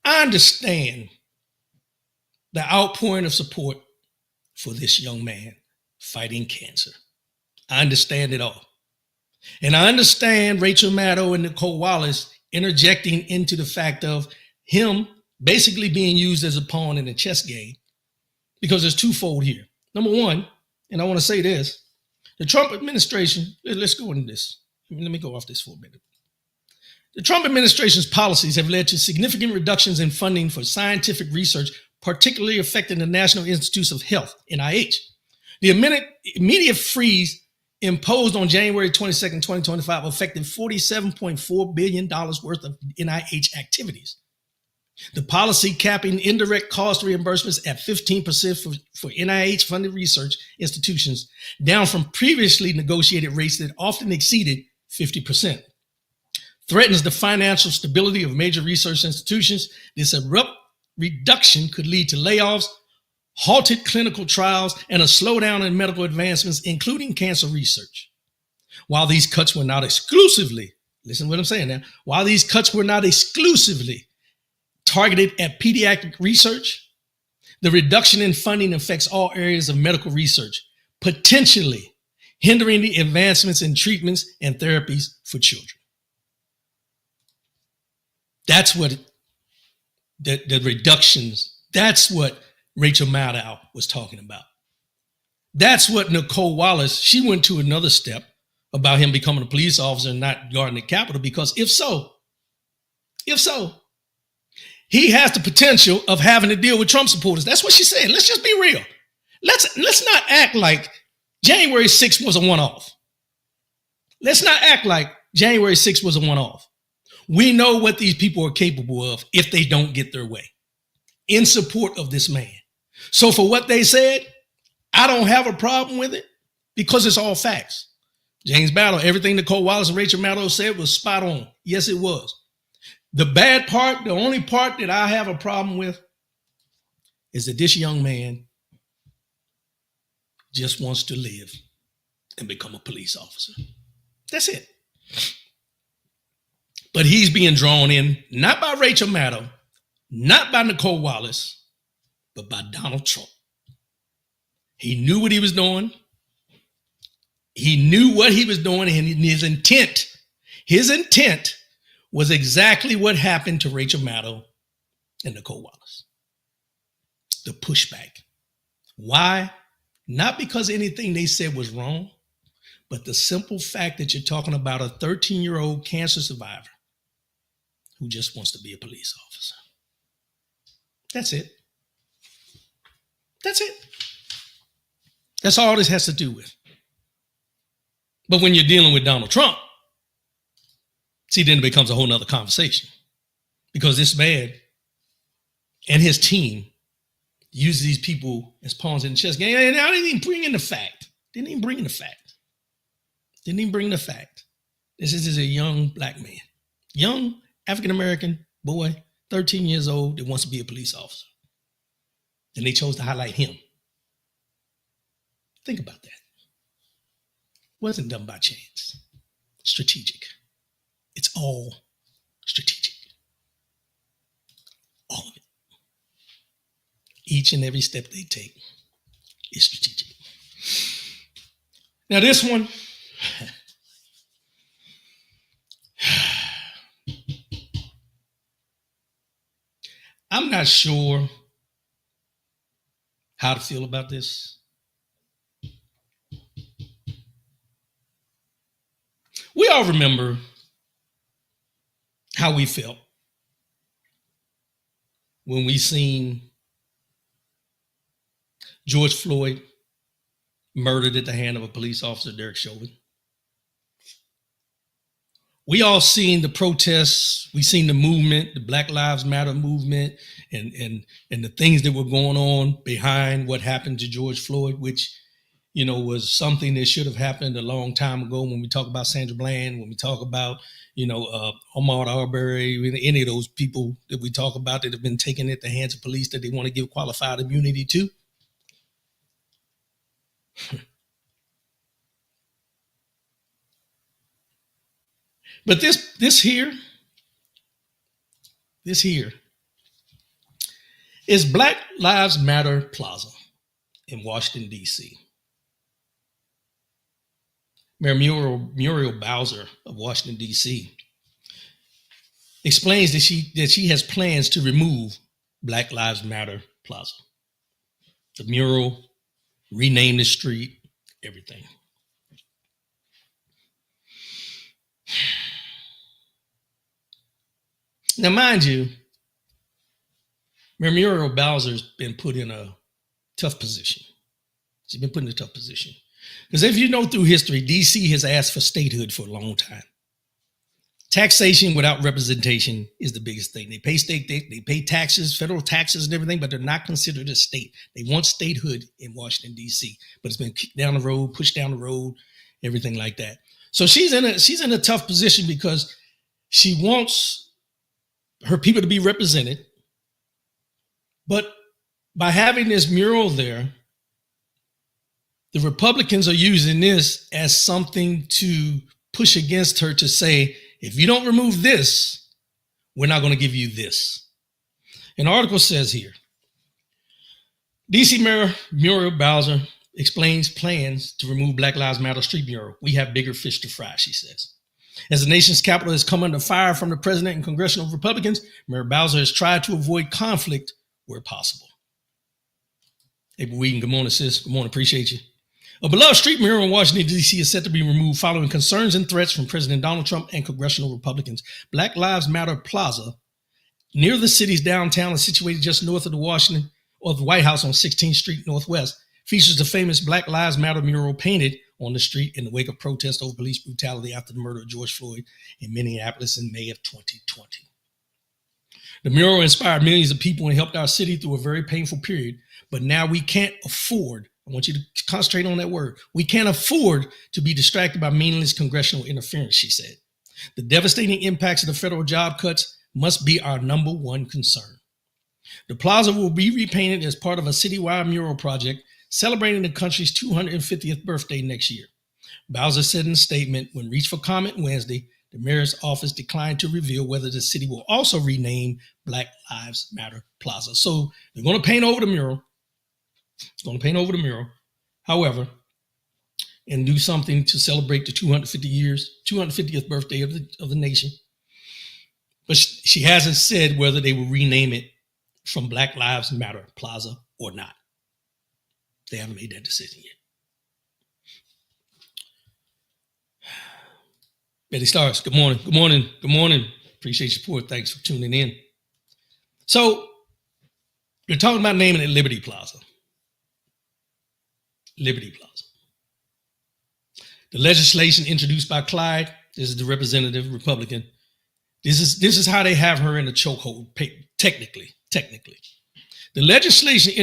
I understand the outpouring of support for this young man fighting cancer. I understand it all. And I understand Rachel Maddow and Nicole Wallace interjecting into the fact of him basically being used as a pawn in a chess game, because there's twofold here. Number one, and I want to say this, the Trump administration, let's go into this. Let me go off this for a minute. The Trump administration's policies have led to significant reductions in funding for scientific research, particularly affecting the National Institutes of Health, NIH. The immediate freeze imposed on January 22nd, 2025, affected $47.4 billion worth of NIH activities. The policy capping indirect cost reimbursements at 15% for NIH-funded research institutions, down from previously negotiated rates that often exceeded 50%. Threatens the financial stability of major research institutions. This abrupt reduction could lead to layoffs, halted clinical trials, and a slowdown in medical advancements, including cancer research. While these cuts were not exclusively, listen to what I'm saying now, while these cuts were not exclusively targeted at pediatric research, the reduction in funding affects all areas of medical research, potentially hindering the advancements in treatments and therapies for children. That's what the reductions, that's what Rachel Maddow was talking about. That's what Nicole Wallace, she went to another step about him becoming a police officer and not guarding the Capitol, because if so, he has the potential of having to deal with Trump supporters. That's what she said. Let's just be real. Let's not act like January 6th was a one-off. Let's not act like January 6th was a one-off. We know what these people are capable of if they don't get their way in support of this man. So for what they said, I don't have a problem with it because it's all facts. James Battle, everything Nicole Wallace and Rachel Maddow said was spot on. Yes, it was. The bad part, the only part that I have a problem with is that this young man just wants to live and become a police officer. That's it. But he's being drawn in, not by Rachel Maddow, not by Nicole Wallace, but by Donald Trump. He knew what he was doing. He knew what he was doing, and his intent was exactly what happened to Rachel Maddow and Nicole Wallace. The pushback. Why? Not because anything they said was wrong, but the simple fact that you're talking about a 13-year-old cancer survivor who just wants to be a police officer. That's it. That's it. That's all this has to do with. But when you're dealing with Donald Trump, see, then it becomes a whole nother conversation, because this man and his team use these people as pawns in the chess game. And I didn't even bring in the fact. Didn't even bring the fact. This is a young black man, young African-American boy, 13 years old, that wants to be a police officer. And they chose to highlight him. Think about that. Wasn't done by chance. Strategic. It's all strategic. All of it. Each and every step they take is strategic. Now this one, I'm not sure how to feel about this. We all remember how we felt when we seen George Floyd murdered at the hand of a police officer, Derek Chauvin. We all seen the protests, we seen the movement, the Black Lives Matter movement, and the things that were going on behind what happened to George Floyd, which, you know, was something that should have happened a long time ago. When we talk about Sandra Bland, when we talk about, Ahmaud Arbery, any of those people that we talk about that have been taken at the hands of police that they want to give qualified immunity to. But this here is Black Lives Matter Plaza in Washington, D.C. Mayor Muriel Bowser of Washington, D.C. explains that she has plans to remove Black Lives Matter Plaza. The mural, rename the street, everything. Now, mind you, Mayor Muriel Bowser's been put in a tough position. She's been put in a tough position. Because if you know through history, D.C. has asked for statehood for a long time. Taxation without representation is the biggest thing. They pay state, they pay taxes, federal taxes and everything, but they're not considered a state. They want statehood in Washington, D.C., but it's been kicked down the road, pushed down the road, everything like that. So she's in a tough position because she wants her people to be represented, but by having this mural there, the Republicans are using this as something to push against her to say, if you don't remove this, we're not going to give you this. An article says here, DC Mayor Muriel Bowser explains plans to remove Black Lives Matter street mural. We have bigger fish to fry, she says. As the nation's capital has come under fire from the president and congressional Republicans, Mayor Bowser has tried to avoid conflict where possible. April Wheaton, good morning, sis. Good morning, appreciate you. A beloved street mural in Washington, D.C. is set to be removed following concerns and threats from President Donald Trump and congressional Republicans. Black Lives Matter Plaza, near the city's downtown and situated just north of the White House on 16th Street Northwest, features the famous Black Lives Matter mural painted on the street in the wake of protests over police brutality after the murder of George Floyd in Minneapolis in May of 2020. The mural inspired millions of people and helped our city through a very painful period, but now we can't afford, I want you to concentrate on that word, we can't afford to be distracted by meaningless congressional interference, she said. The devastating impacts of the federal job cuts must be our number one concern. The plaza will be repainted as part of a citywide mural project celebrating the country's 250th birthday next year. Bowser said in a statement, when reached for comment Wednesday, the mayor's office declined to reveal whether the city will also rename Black Lives Matter Plaza. So they're going to paint over the mural. It's going to paint over the mural, however, and do something to celebrate the 250th birthday of the nation. But she hasn't said whether they will rename it from Black Lives Matter Plaza or not. They haven't made that decision yet. Betty Stars, good morning. Good morning. Good morning. Appreciate your support. Thanks for tuning in. So they're talking about naming it Liberty Plaza. Liberty Plaza. The legislation introduced by Clyde, this is the representative Republican. This is how they have her in a chokehold, technically. The legislation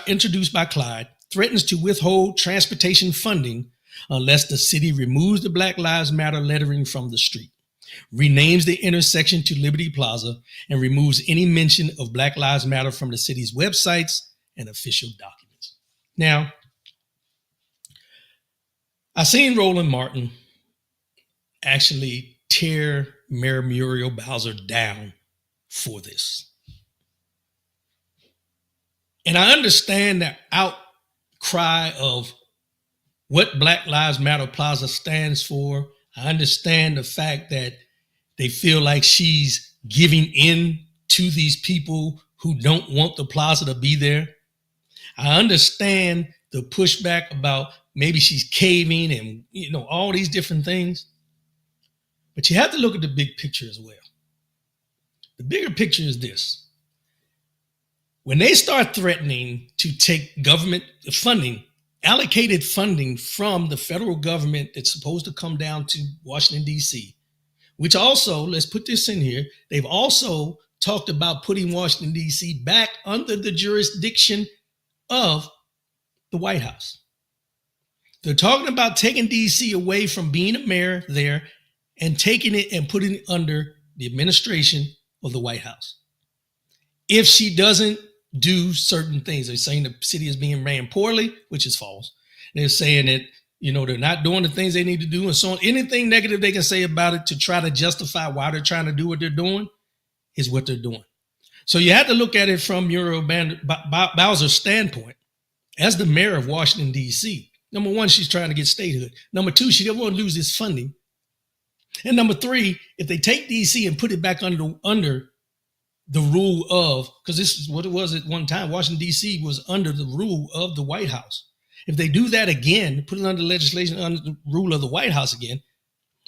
introduced by Clyde threatens to withhold transportation funding unless the city removes the Black Lives Matter lettering from the street, renames the intersection to Liberty Plaza, and removes any mention of Black Lives Matter from the city's websites and official documents. Now, I seen Roland Martin actually tear Mayor Muriel Bowser down for this. And I understand the outcry of what Black Lives Matter Plaza stands for. I understand the fact that they feel like she's giving in to these people who don't want the plaza to be there. I understand the pushback about maybe she's caving and, all these different things. But you have to look at the big picture as well. The bigger picture is this. When they start threatening to take government funding, allocated funding from the federal government that's supposed to come down to Washington, D.C., which also, let's put this in here, they've also talked about putting Washington, D.C. back under the jurisdiction of the White House. They're talking about taking D.C. away from being a mayor there and taking it and putting it under the administration of the White House. If she doesn't do certain things, they're saying the city is being ran poorly, which is false. They're saying that, they're not doing the things they need to do and so on. Anything negative they can say about it to try to justify why they're trying to do what they're doing is what they're doing. So you have to look at it from Muriel Bowser's standpoint as the mayor of Washington, D.C. Number one, she's trying to get statehood. Number two, she doesn't want to lose this funding. And number three, if they take D.C. and put it back under the rule of, because this is what it was at one time, Washington, D.C. was under the rule of the White House. If they do that again, put it under legislation under the rule of the White House again,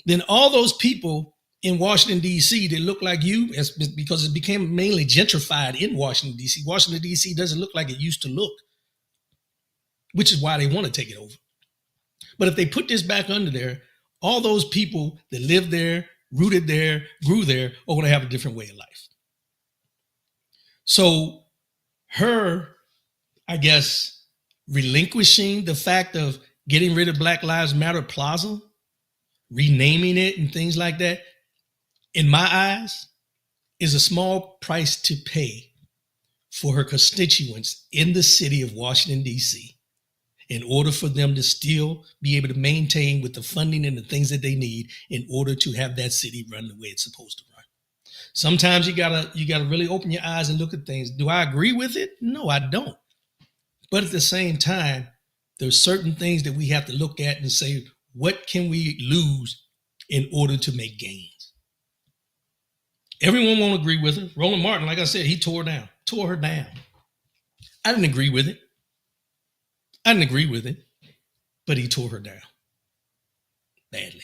then all those people in Washington, D.C. that look like you, because it became mainly gentrified in Washington, D.C. Washington, D.C. doesn't look like it used to look, which is why they want to take it over. But if they put this back under there, all those people that live there, rooted there, grew there, are going to have a different way of life. So her, I guess, relinquishing the fact of getting rid of Black Lives Matter Plaza, renaming it and things like that, in my eyes, is a small price to pay for her constituents in the city of Washington, D.C., in order for them to still be able to maintain with the funding and the things that they need in order to have that city run the way it's supposed to run. Sometimes you gotta really open your eyes and look at things. Do I agree with it? No, I don't. But at the same time, there's certain things that we have to look at and say, what can we lose in order to make gains? Everyone won't agree with her. Roland Martin, like I said, he tore her down. I didn't agree with it. But he tore her down. Badly.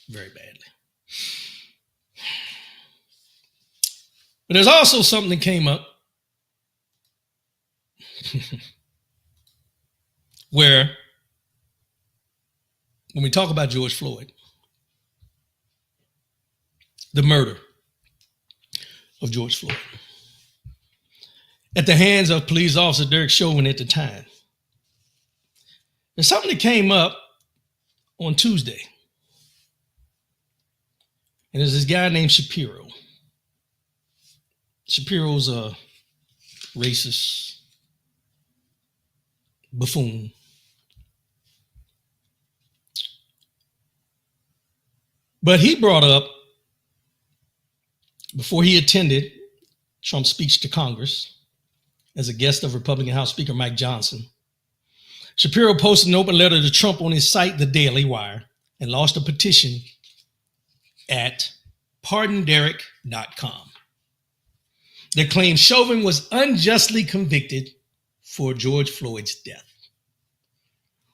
Very badly. But there's also something that came up where when we talk about George Floyd, the murder of George Floyd at the hands of police officer Derek Chauvin at the time, there's something that came up on Tuesday. And there's this guy named Shapiro. Shapiro's a racist buffoon. But he brought up, before he attended Trump's speech to Congress as a guest of Republican House Speaker Mike Johnson, Shapiro posted an open letter to Trump on his site, The Daily Wire, and launched a petition at pardonderek.com that claimed Chauvin was unjustly convicted for George Floyd's death,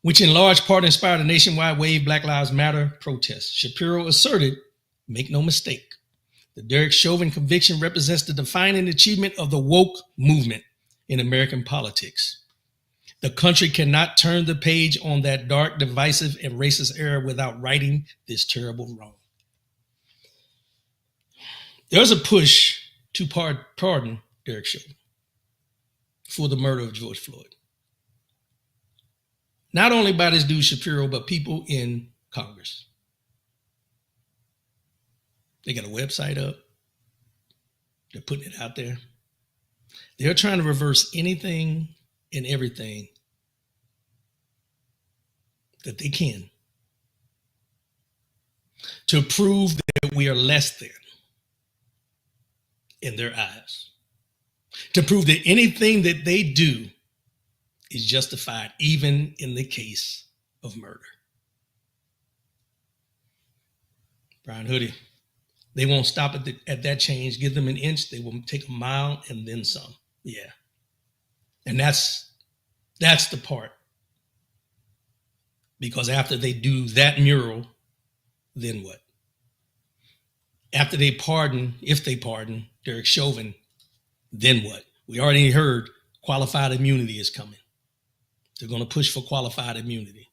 which in large part inspired a nationwide wave Black Lives Matter protest. Shapiro asserted, make no mistake, the Derek Chauvin conviction represents the defining achievement of the woke movement in American politics. The country cannot turn the page on that dark, divisive, and racist era without righting this terrible wrong. There's a push to pardon Derek Chauvin for the murder of George Floyd. Not only by this dude Shapiro, but people in Congress. They got a website up. They're putting it out there. They're trying to reverse anything and everything that they can to prove that we are less than in their eyes, to prove that anything that they do is justified, even in the case of murder. Brian Hoodie, they won't stop at that change. Give them an inch, they will take a mile and then some. Yeah. And that's the part. Because after they do that mural, then what? After they pardon, if they pardon Derek Chauvin, then what? We already heard qualified immunity is coming. They're going to push for qualified immunity.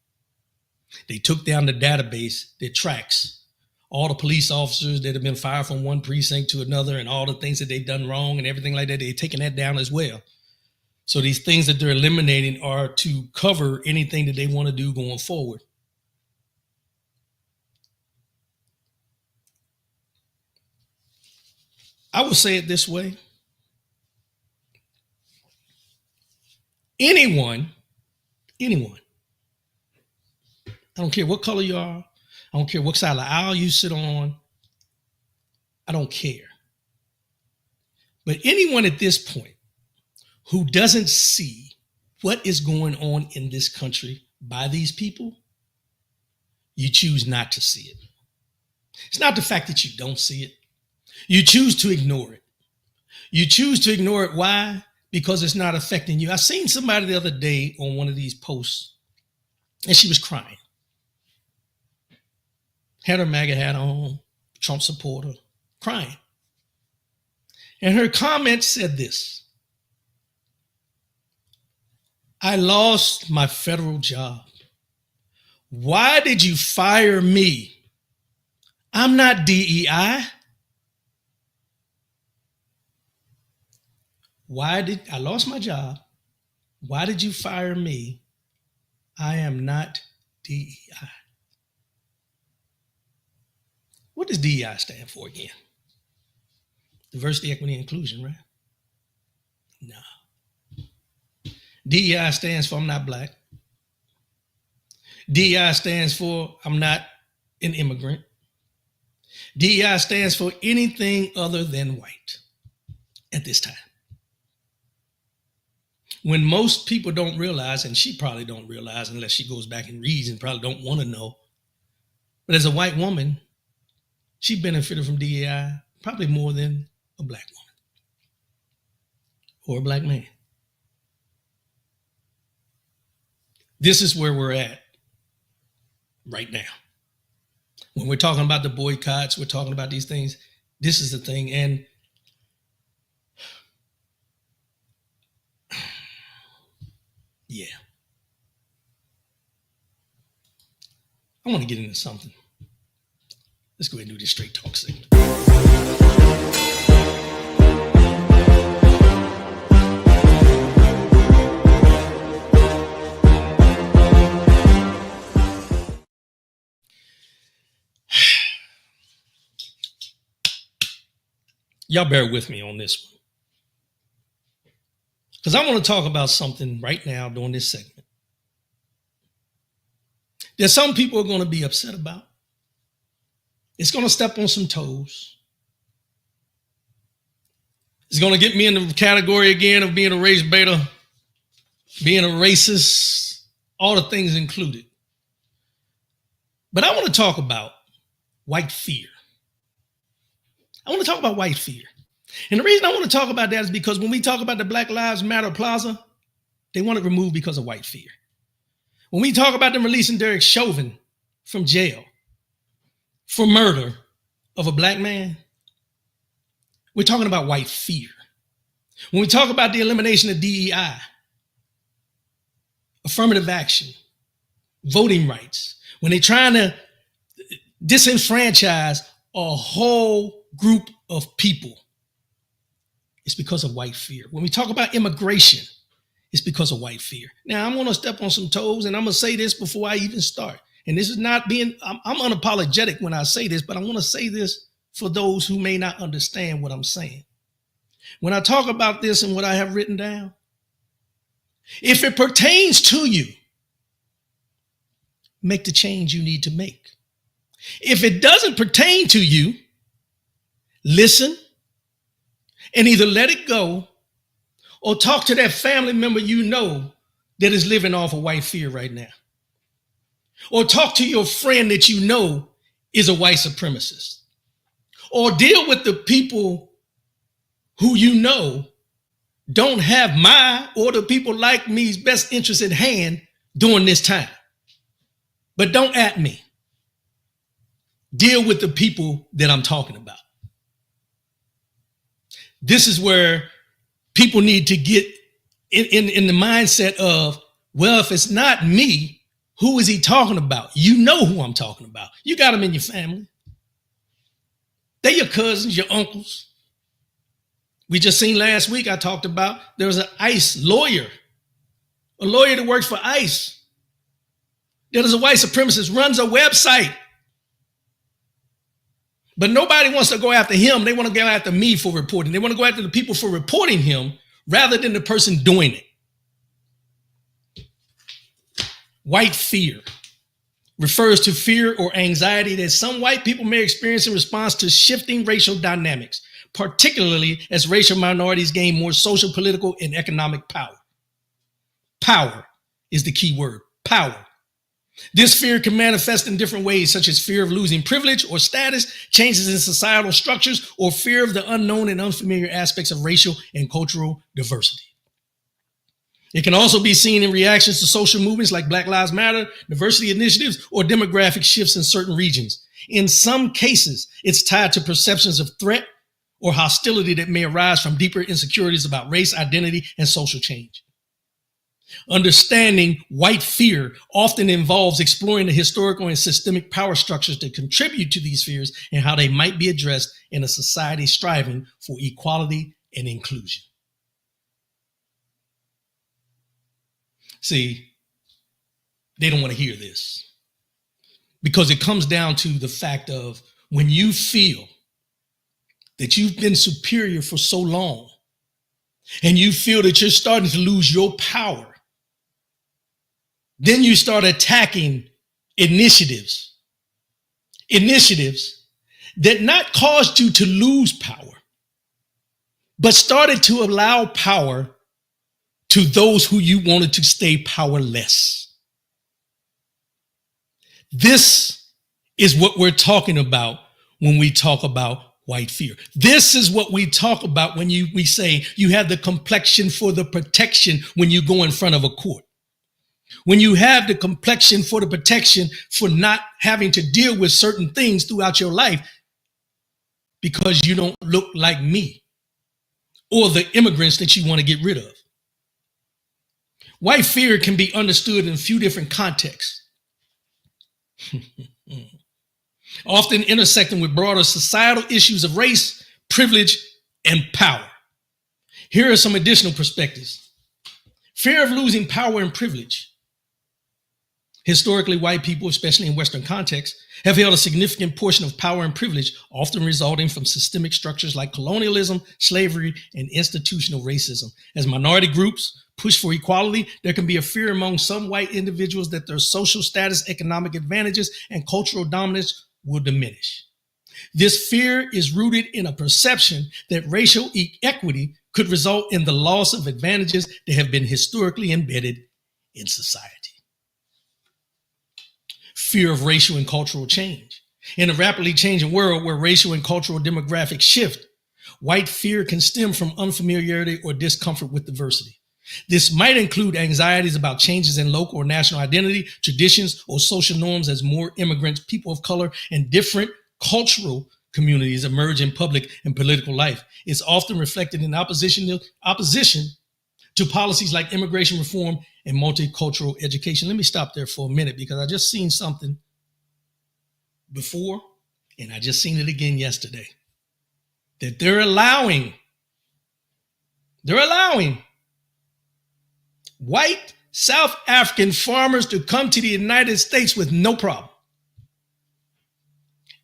They took down the database that tracks all the police officers that have been fired from one precinct to another and all the things that they've done wrong and everything like that. They're taking that down as well. So these things that they're eliminating are to cover anything that they want to do going forward. I will say it this way. Anyone, I don't care what color you are, I don't care what side of the aisle you sit on, I don't care. But anyone at this point who doesn't see what is going on in this country by these people, you choose not to see it. It's not the fact that you don't see it. You choose to ignore it. You choose to ignore it. Why? Because it's not affecting you. I seen somebody the other day on one of these posts, and she was crying. Had her MAGA hat on, Trump supporter, crying. And her comment said this: I lost my federal job. Why did you fire me? I'm not DEI. I lost my job? Why did you fire me? I am not DEI. What does DEI stand for again? Diversity, equity, inclusion, right? No. DEI stands for I'm not black. DEI stands for I'm not an immigrant. DEI stands for anything other than white at this time. When most people don't realize, and she probably don't realize unless she goes back and reads and probably don't want to know, but as a white woman, she benefited from DEI probably more than a black woman or a black man. This is where we're at right now. When we're talking about the boycotts, we're talking about these things. This is the thing. And yeah, I want to get into something. Let's go ahead and do this straight talk segment. Y'all bear with me on this one, because I want to talk about something right now during this segment that some people are going to be upset about. It's going to step on some toes. It's going to get me in the category again of being a race beta, being a racist, all the things included. But I want to talk about white fear. I want to talk about white fear. And the reason I want to talk about that is because when we talk about the Black Lives Matter Plaza, they want it removed because of white fear. When we talk about them releasing Derek Chauvin from jail for murder of a black man, we're talking about white fear. When we talk about the elimination of DEI, affirmative action, voting rights, when they're trying to disenfranchise a whole group of people, it's because of white fear. When we talk about immigration, it's because of white fear. Now, I'm going to step on some toes, and I'm going to say this before I even start. And this is not being, I'm unapologetic when I say this, but I want to say this for those who may not understand what I'm saying. When I talk about this and what I have written down, if it pertains to you, make the change you need to make. If it doesn't pertain to you, listen and either let it go or talk to that family member you know that is living off of white fear right now. Or talk to your friend that you know is a white supremacist. Or deal with the people who you know don't have my or the people like me's best interest at hand during this time. But don't at me. Deal with the people that I'm talking about. This is where people need to get in the mindset of, well, if it's not me, who is he talking about? You know who I'm talking about. You got them in your family. They're your cousins, your uncles. We just seen last week, I talked about, there was an ICE lawyer, a lawyer that works for ICE, that is a white supremacist, runs a website. But nobody wants to go after him. They want to go after me for reporting. They want to go after the people for reporting him rather than the person doing it. White fear refers to fear or anxiety that some white people may experience in response to shifting racial dynamics, particularly as racial minorities gain more social, political, and economic power. Power is the key word, power. This fear can manifest in different ways, such as fear of losing privilege or status, changes in societal structures, or fear of the unknown and unfamiliar aspects of racial and cultural diversity. It can also be seen in reactions to social movements like Black Lives Matter, diversity initiatives, or demographic shifts in certain regions. In some cases, it's tied to perceptions of threat or hostility that may arise from deeper insecurities about race, identity, and social change. Understanding white fear often involves exploring the historical and systemic power structures that contribute to these fears and how they might be addressed in a society striving for equality and inclusion. See, they don't want to hear this because it comes down to the fact of when you feel that you've been superior for so long and you feel that you're starting to lose your power, then you start attacking initiatives that not caused you to lose power, but started to allow power to those who you wanted to stay powerless. This is what we're talking about when we talk about white fear. This is what we talk about when we say you have the complexion for the protection when you go in front of a court. When you have the complexion for the protection for not having to deal with certain things throughout your life because you don't look like me or the immigrants that you want to get rid of. White fear can be understood in a few different contexts, often intersecting with broader societal issues of race, privilege, and power. Here are some additional perspectives. Fear of losing power and privilege. Historically, white people, especially in Western contexts, have held a significant portion of power and privilege, often resulting from systemic structures like colonialism, slavery, and institutional racism. As minority groups push for equality, there can be a fear among some white individuals that their social status, economic advantages, and cultural dominance will diminish. This fear is rooted in a perception that racial equity could result in the loss of advantages that have been historically embedded in society. Fear of racial and cultural change. In a rapidly changing world where racial and cultural demographics shift, white fear can stem from unfamiliarity or discomfort with diversity. This might include anxieties about changes in local or national identity, traditions, or social norms as more immigrants, people of color, and different cultural communities emerge in public and political life. It's often reflected in opposition to policies like immigration reform and multicultural education. Let me stop there for a minute because I just seen something before and I just seen it again yesterday. That they're allowing white South African farmers to come to the United States with no problem.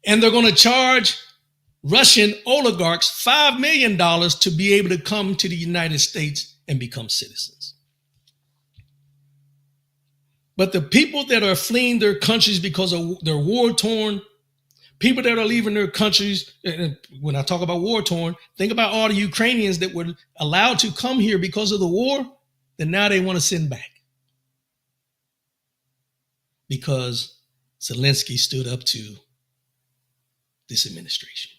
And they're going to charge Russian oligarchs $5 million to be able to come to the United States and become citizens. But the people that are fleeing their countries because they're war-torn, people that are leaving their countries, when I talk about war-torn, think about all the Ukrainians that were allowed to come here because of the war, then now they want to send back. Because Zelensky stood up to this administration.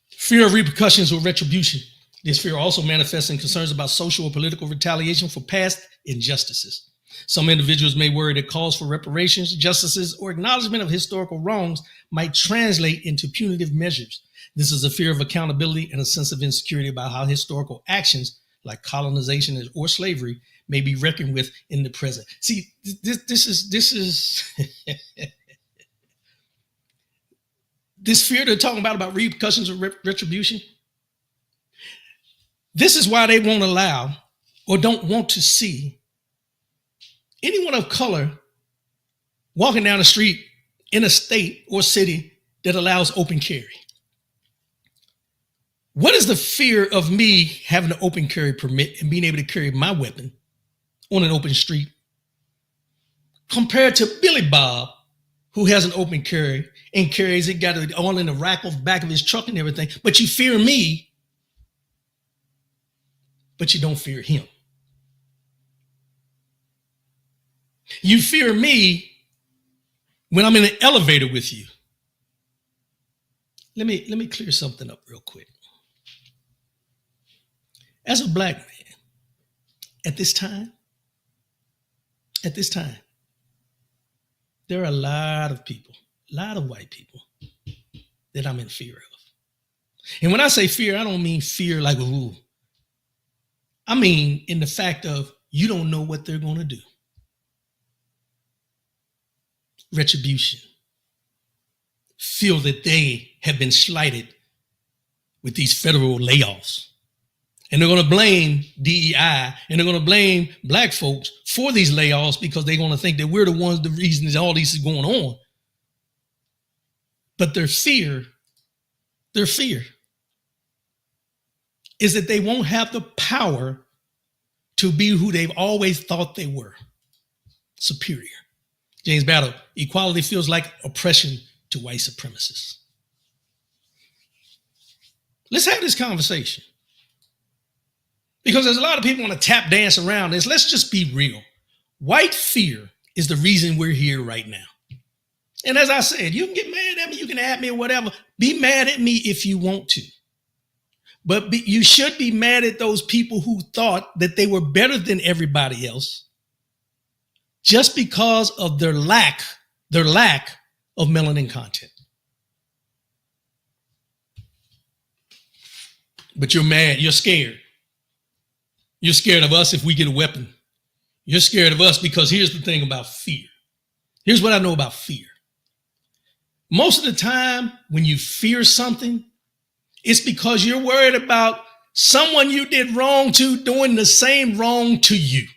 Fear of repercussions or retribution. This fear also manifests in concerns about social or political retaliation for past injustices. Some individuals may worry that calls for reparations, justices, or acknowledgement of historical wrongs might translate into punitive measures. This is a fear of accountability and a sense of insecurity about how historical actions like colonization or slavery may be reckoned with in the present. See, this is this fear they're talking about repercussions or retribution. This is why they won't allow or don't want to see anyone of color walking down the street in a state or city that allows open carry. What is the fear of me having an open carry permit and being able to carry my weapon on an open street compared to Billy Bob, who has an open carry and carries it, got it all in the rack of back of his truck and everything, but you fear me, but you don't fear him. You fear me when I'm in an elevator with you. Let me clear something up real quick. As a black man, at this time, there are a lot of people, a lot of white people that I'm in fear of. And when I say fear, I don't mean fear like, ooh. I mean in the fact of you don't know what they're going to do. Retribution. Feel that they have been slighted with these federal layoffs. And they're going to blame DEI and they're going to blame black folks for these layoffs because they're going to think that we're the ones, the reason all this is going on. But their fear is that they won't have the power to be who they've always thought they were, superior. James Battle, equality feels like oppression to white supremacists. Let's have this conversation. Because there's a lot of people want to tap dance around this. Let's just be real. White fear is the reason we're here right now. And as I said, you can get mad at me, you can at me or whatever. Be mad at me if you want to. But you should be mad at those people who thought that they were better than everybody else just because of their lack of melanin content. But you're mad, you're scared. You're scared of us if we get a weapon. You're scared of us because here's the thing about fear. Here's what I know about fear. Most of the time when you fear something, it's because you're worried about someone you did wrong to doing the same wrong to you.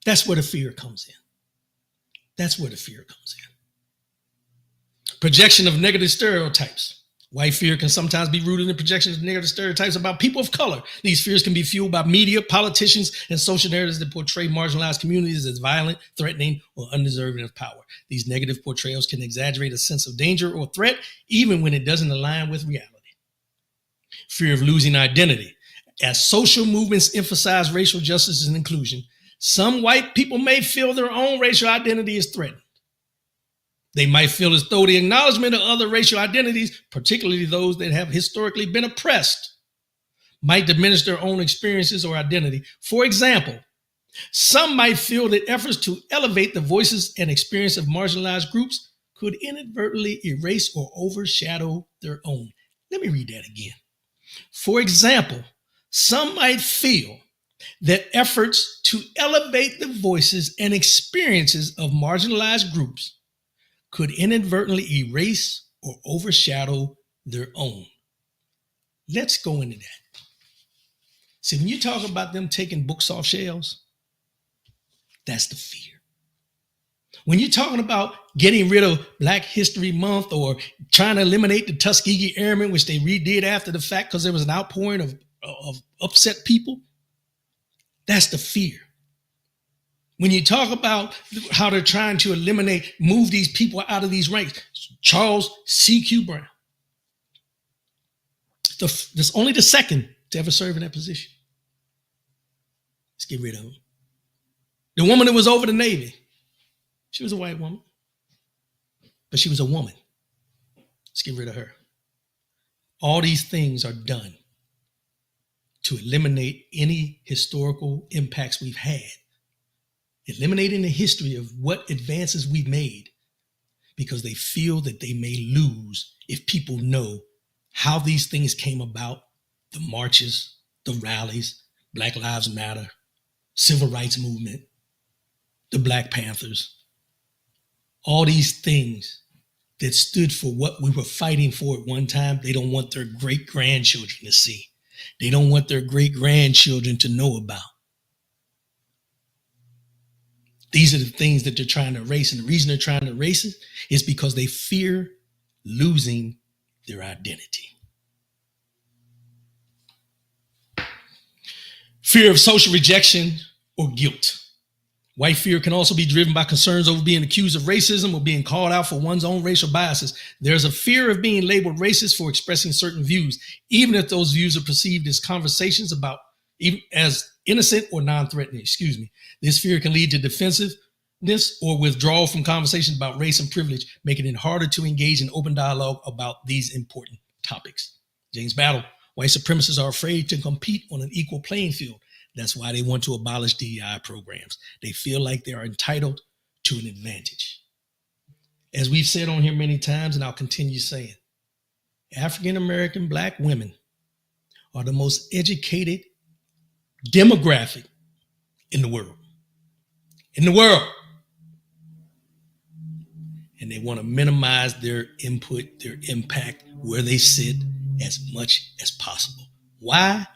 That's where the fear comes in. That's where the fear comes in. Projection of negative stereotypes. White fear can sometimes be rooted in projections of negative stereotypes about people of color. These fears can be fueled by media, politicians, and social narratives that portray marginalized communities as violent, threatening, or undeserving of power. These negative portrayals can exaggerate a sense of danger or threat, even when it doesn't align with reality. Fear of losing identity. As social movements emphasize racial justice and inclusion, some white people may feel their own racial identity is threatened. They might feel as though the acknowledgement of other racial identities, particularly those that have historically been oppressed, might diminish their own experiences or identity. For example, some might feel that efforts to elevate the voices and experience of marginalized groups could inadvertently erase or overshadow their own. Let me read that again. For example, some might feel that efforts to elevate the voices and experiences of marginalized groups could inadvertently erase or overshadow their own. Let's go into that. See, when you talk about them taking books off shelves, that's the fear. When you're talking about getting rid of Black History Month or trying to eliminate the Tuskegee Airmen, which they redid after the fact because there was an outpouring of upset people, that's the fear. When you talk about how they're trying to move these people out of these ranks, Charles C.Q. Brown, that's only the second to ever serve in that position. Let's get rid of him. The woman that was over the Navy, she was a white woman, but she was a woman. Let's get rid of her. All these things are done to eliminate any historical impacts we've had. Eliminating the history of what advances we've made because they feel that they may lose if people know how these things came about, the marches, the rallies, Black Lives Matter, Civil Rights Movement, the Black Panthers, all these things that stood for what we were fighting for at one time, they don't want their great-grandchildren to see. They don't want their great-grandchildren to know about. These are the things that they're trying to erase. And the reason they're trying to erase it is because they fear losing their identity. Fear of social rejection or guilt. White fear can also be driven by concerns over being accused of racism or being called out for one's own racial biases. There's a fear of being labeled racist for expressing certain views, even if those views are perceived as conversations about, even as innocent or non-threatening, This fear can lead to defensiveness or withdrawal from conversations about race and privilege, making it harder to engage in open dialogue about these important topics. James Battle, white supremacists are afraid to compete on an equal playing field. That's why they want to abolish DEI programs. They feel like they are entitled to an advantage. As we've said on here many times, and I'll continue saying, African-American black women are the most educated demographic in the world. In the world. And they want to minimize their input, their impact, where they sit as much as possible. Why?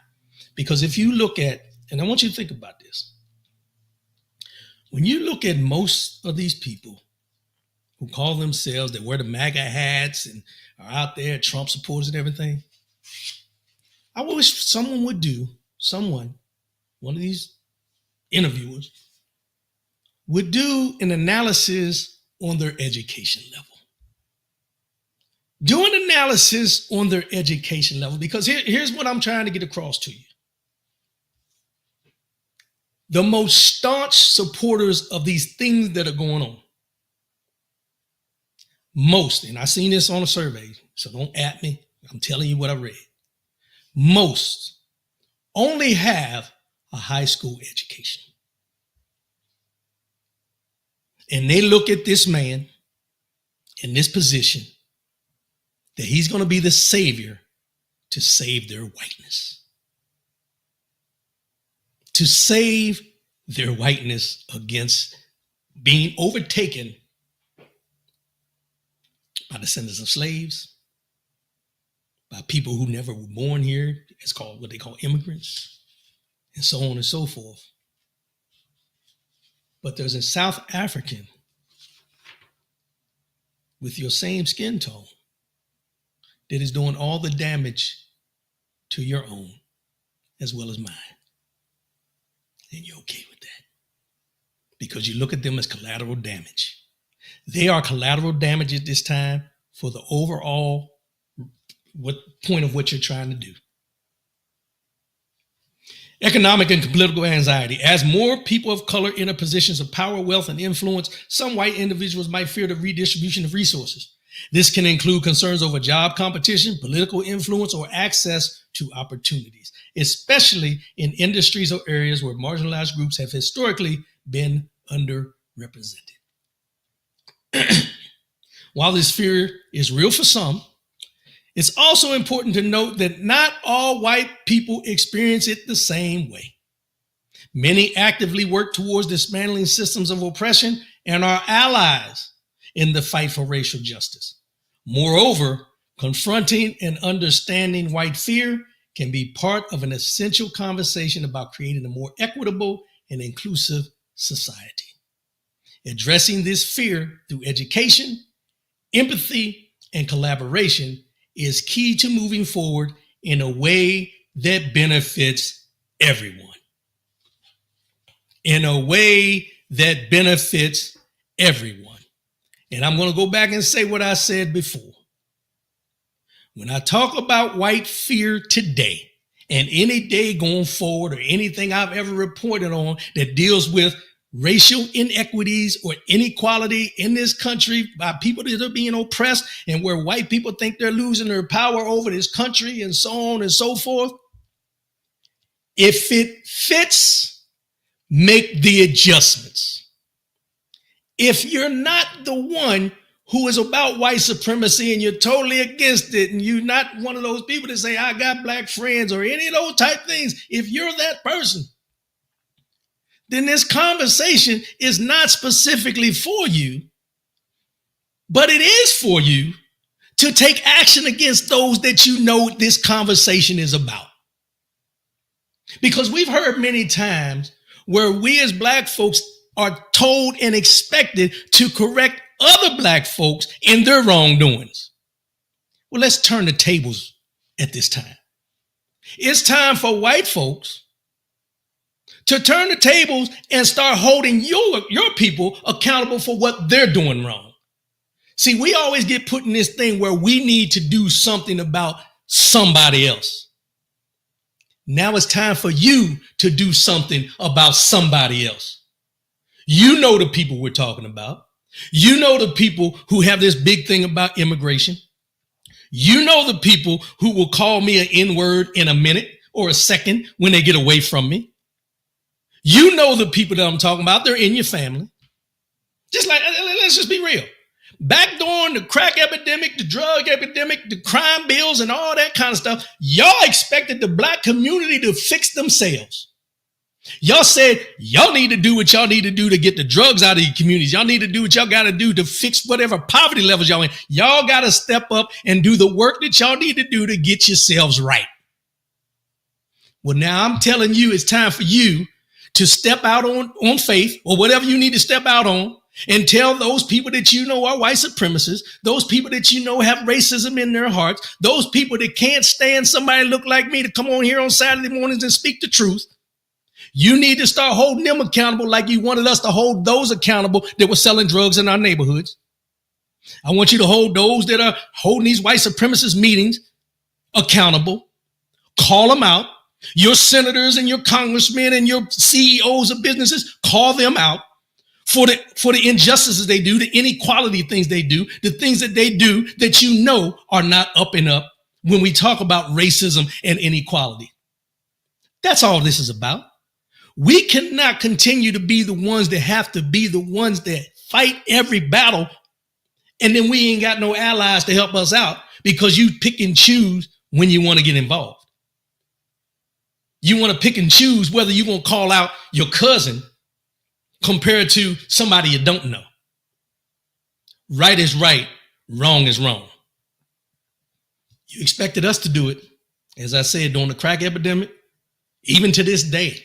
Because if you look at, and I want you to think about this, when you look at most of these people who call themselves, that wear the MAGA hats and are out there, Trump supporters and everything, I wish someone would do, one of these interviewers, would do an analysis on their education level. Do an analysis on their education level, because here's what I'm trying to get across to you. The most staunch supporters of these things that are going on, most, and I seen this on a survey, so don't at me, I'm telling you what I read. Most only have a high school education. And they look at this man in this position that he's going to be the savior to save their whiteness. To save their whiteness against being overtaken by descendants of slaves, by people who never were born here. It's called what they call immigrants, and so on and so forth. But there's a South African with your same skin tone that is doing all the damage to your own as well as mine. And you're okay with that, because you look at them as collateral damage. They are collateral damage at this time for the overall point of what you're trying to do. Economic and political anxiety. As more people of color enter positions of power, wealth, and influence, some white individuals might fear the redistribution of resources. This can include concerns over job competition, political influence, or access to opportunities, especially in industries or areas where marginalized groups have historically been underrepresented. While this fear is real for some, it's also important to note that not all white people experience it the same way. Many actively work towards dismantling systems of oppression and are allies in the fight for racial justice. Moreover, confronting and understanding white fear can be part of an essential conversation about creating a more equitable and inclusive society. Addressing this fear through education, empathy, and collaboration is key to moving forward in a way that benefits everyone. In a way that benefits everyone. And I'm going to go back and say what I said before. When I talk about white fear today, and any day going forward, or anything I've ever reported on that deals with racial inequities or inequality in this country by people that are being oppressed, and where white people think they're losing their power over this country and so on and so forth. If it fits, make the adjustments. If you're not the one who is about white supremacy and you're totally against it, and you're not one of those people that say, I got black friends or any of those type things, if you're that person, then this conversation is not specifically for you, but it is for you to take action against those that you know this conversation is about. Because we've heard many times where we as black folks are told and expected to correct other black folks in their wrongdoings. Well, let's turn the tables at this time. It's time for white folks to turn the tables and start holding your people accountable for what they're doing wrong. See, we always get put in this thing where we need to do something about somebody else. Now it's time for you to do something about somebody else. You know the people we're talking about. You know the people who have this big thing about immigration. You know the people who will call me an N-word in a minute or a second when they get away from me. You know the people that I'm talking about. They're in your family. Just like, let's just be real. Back during the crack epidemic, the drug epidemic, the crime bills, and all that kind of stuff, y'all expected the black community to fix themselves. Y'all said y'all need to do what y'all need to do to get the drugs out of your communities. Y'all need to do what y'all got to do to fix whatever poverty levels y'all in. Y'all got to step up and do the work that y'all need to do to get yourselves right. Well, now I'm telling you, it's time for you to step out on faith or whatever you need to step out on and tell those people that you know are white supremacists, those people that you know have racism in their hearts, those people that can't stand somebody look like me to come on here on Saturday mornings and speak the truth. You need to start holding them accountable like you wanted us to hold those accountable that were selling drugs in our neighborhoods. I want you to hold those that are holding these white supremacist meetings accountable. Call them out. Your senators and your congressmen and your CEOs of businesses, call them out for the injustices they do, the inequality things they do, the things that they do that you know are not up and up when we talk about racism and inequality. That's all this is about. We cannot continue to be the ones that have to be the ones that fight every battle, and then we ain't got no allies to help us out because you pick and choose when you want to get involved. You want to pick and choose whether you're going to call out your cousin compared to somebody you don't know. Right is right, wrong is wrong. You expected us to do it, as I said, during the crack epidemic, even to this day.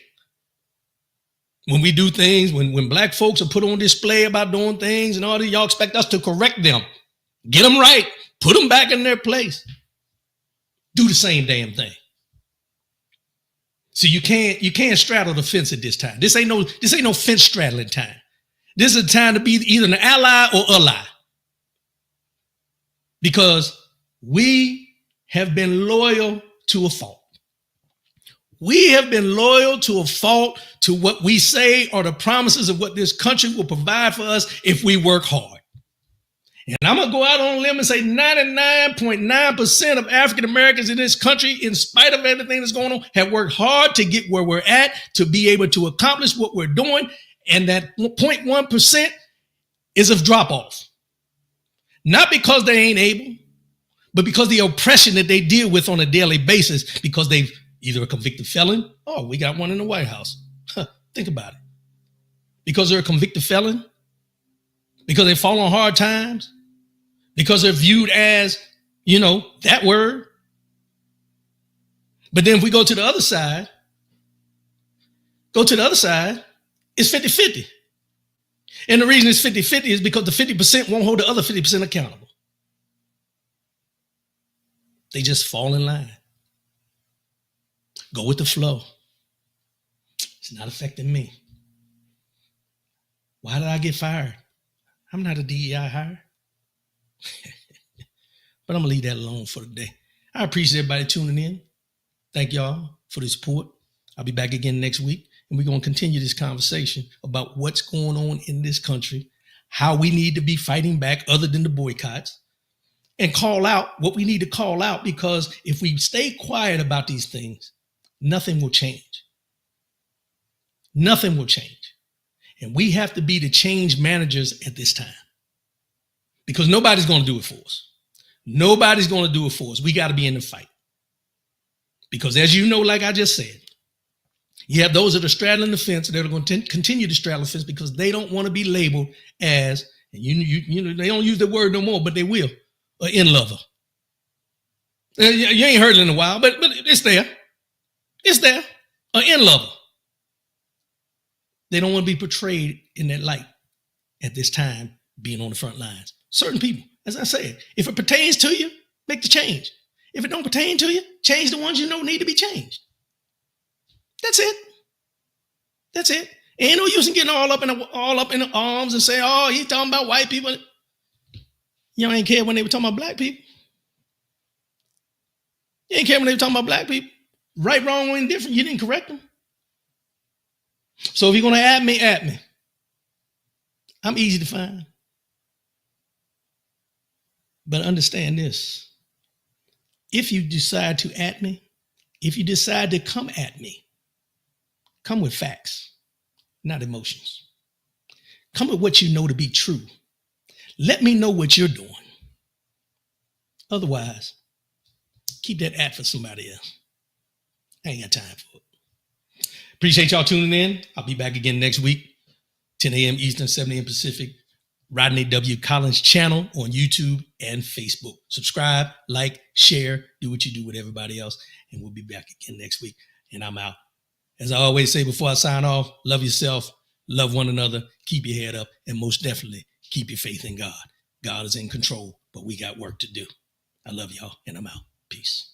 When we do things, when black folks are put on display about doing things and all that, y'all expect us to correct them, get them right, put them back in their place. Do the same damn thing. So you can't straddle the fence at this time. This ain't no fence straddling time. This is a time to be either an ally or a lie. Because we have been loyal to a fault. We have been loyal to a fault to what we say are the promises of what this country will provide for us if we work hard. And I'm going to go out on a limb and say 99.9% of African Americans in this country, in spite of everything that's going on, have worked hard to get where we're at, to be able to accomplish what we're doing. And that 0.1% is of drop off. Not because they ain't able, but because the oppression that they deal with on a daily basis, because they've either a convicted felon. Oh, we got one in the White House. Think about it. Because they're a convicted felon, because they fall on hard times, because they're viewed as, that word. But then if we go to the other side, it's 50-50. And the reason it's 50-50 is because the 50% won't hold the other 50% accountable. They just fall in line. Go with the flow. It's not affecting me. Why did I get fired? I'm not a DEI hire. But I'm going to leave that alone for today. I appreciate everybody tuning in. Thank y'all for the support. I'll be back again next week, and we're going to continue this conversation about what's going on in this country, how we need to be fighting back other than the boycotts, and call out what we need to call out, because if we stay quiet about these things, nothing will change. Nothing will change. And we have to be the change managers at this time, because nobody's going to do it for us. Nobody's going to do it for us. We got to be in the fight. Because as you know, like I just said, you have those that are straddling the fence, that are going to continue to straddle the fence because they don't want to be labeled as, and they don't use the word no more, but they will, an in lover. You ain't heard it in a while, but it's there. It's there, an in lover. They don't want to be portrayed in that light at this time, being on the front lines. Certain people, as I said, if it pertains to you, make the change. If it don't pertain to you, change the ones you know need to be changed. That's it. That's it. Ain't no use in getting all up in the arms and say, "Oh, he's talking about white people." You ain't care when they were talking about black people. You ain't care when they were talking about black people. Right, wrong, or indifferent. You didn't correct them. So if you're going to at me. I'm easy to find. But understand this. If you decide to at me, if you decide to come at me, come with facts, not emotions. Come with what you know to be true. Let me know what you're doing. Otherwise, keep that app for somebody else. I ain't got time for it. Appreciate y'all tuning in. I'll be back again next week, 10 a.m. Eastern, 7 a.m. Pacific. Rodney W. Collins channel on YouTube and Facebook. Subscribe, like, share, do what you do with everybody else. And we'll be back again next week. And I'm out. As I always say before I sign off, love yourself, love one another, keep your head up, and most definitely keep your faith in God. God is in control, but we got work to do. I love y'all, and I'm out. Peace.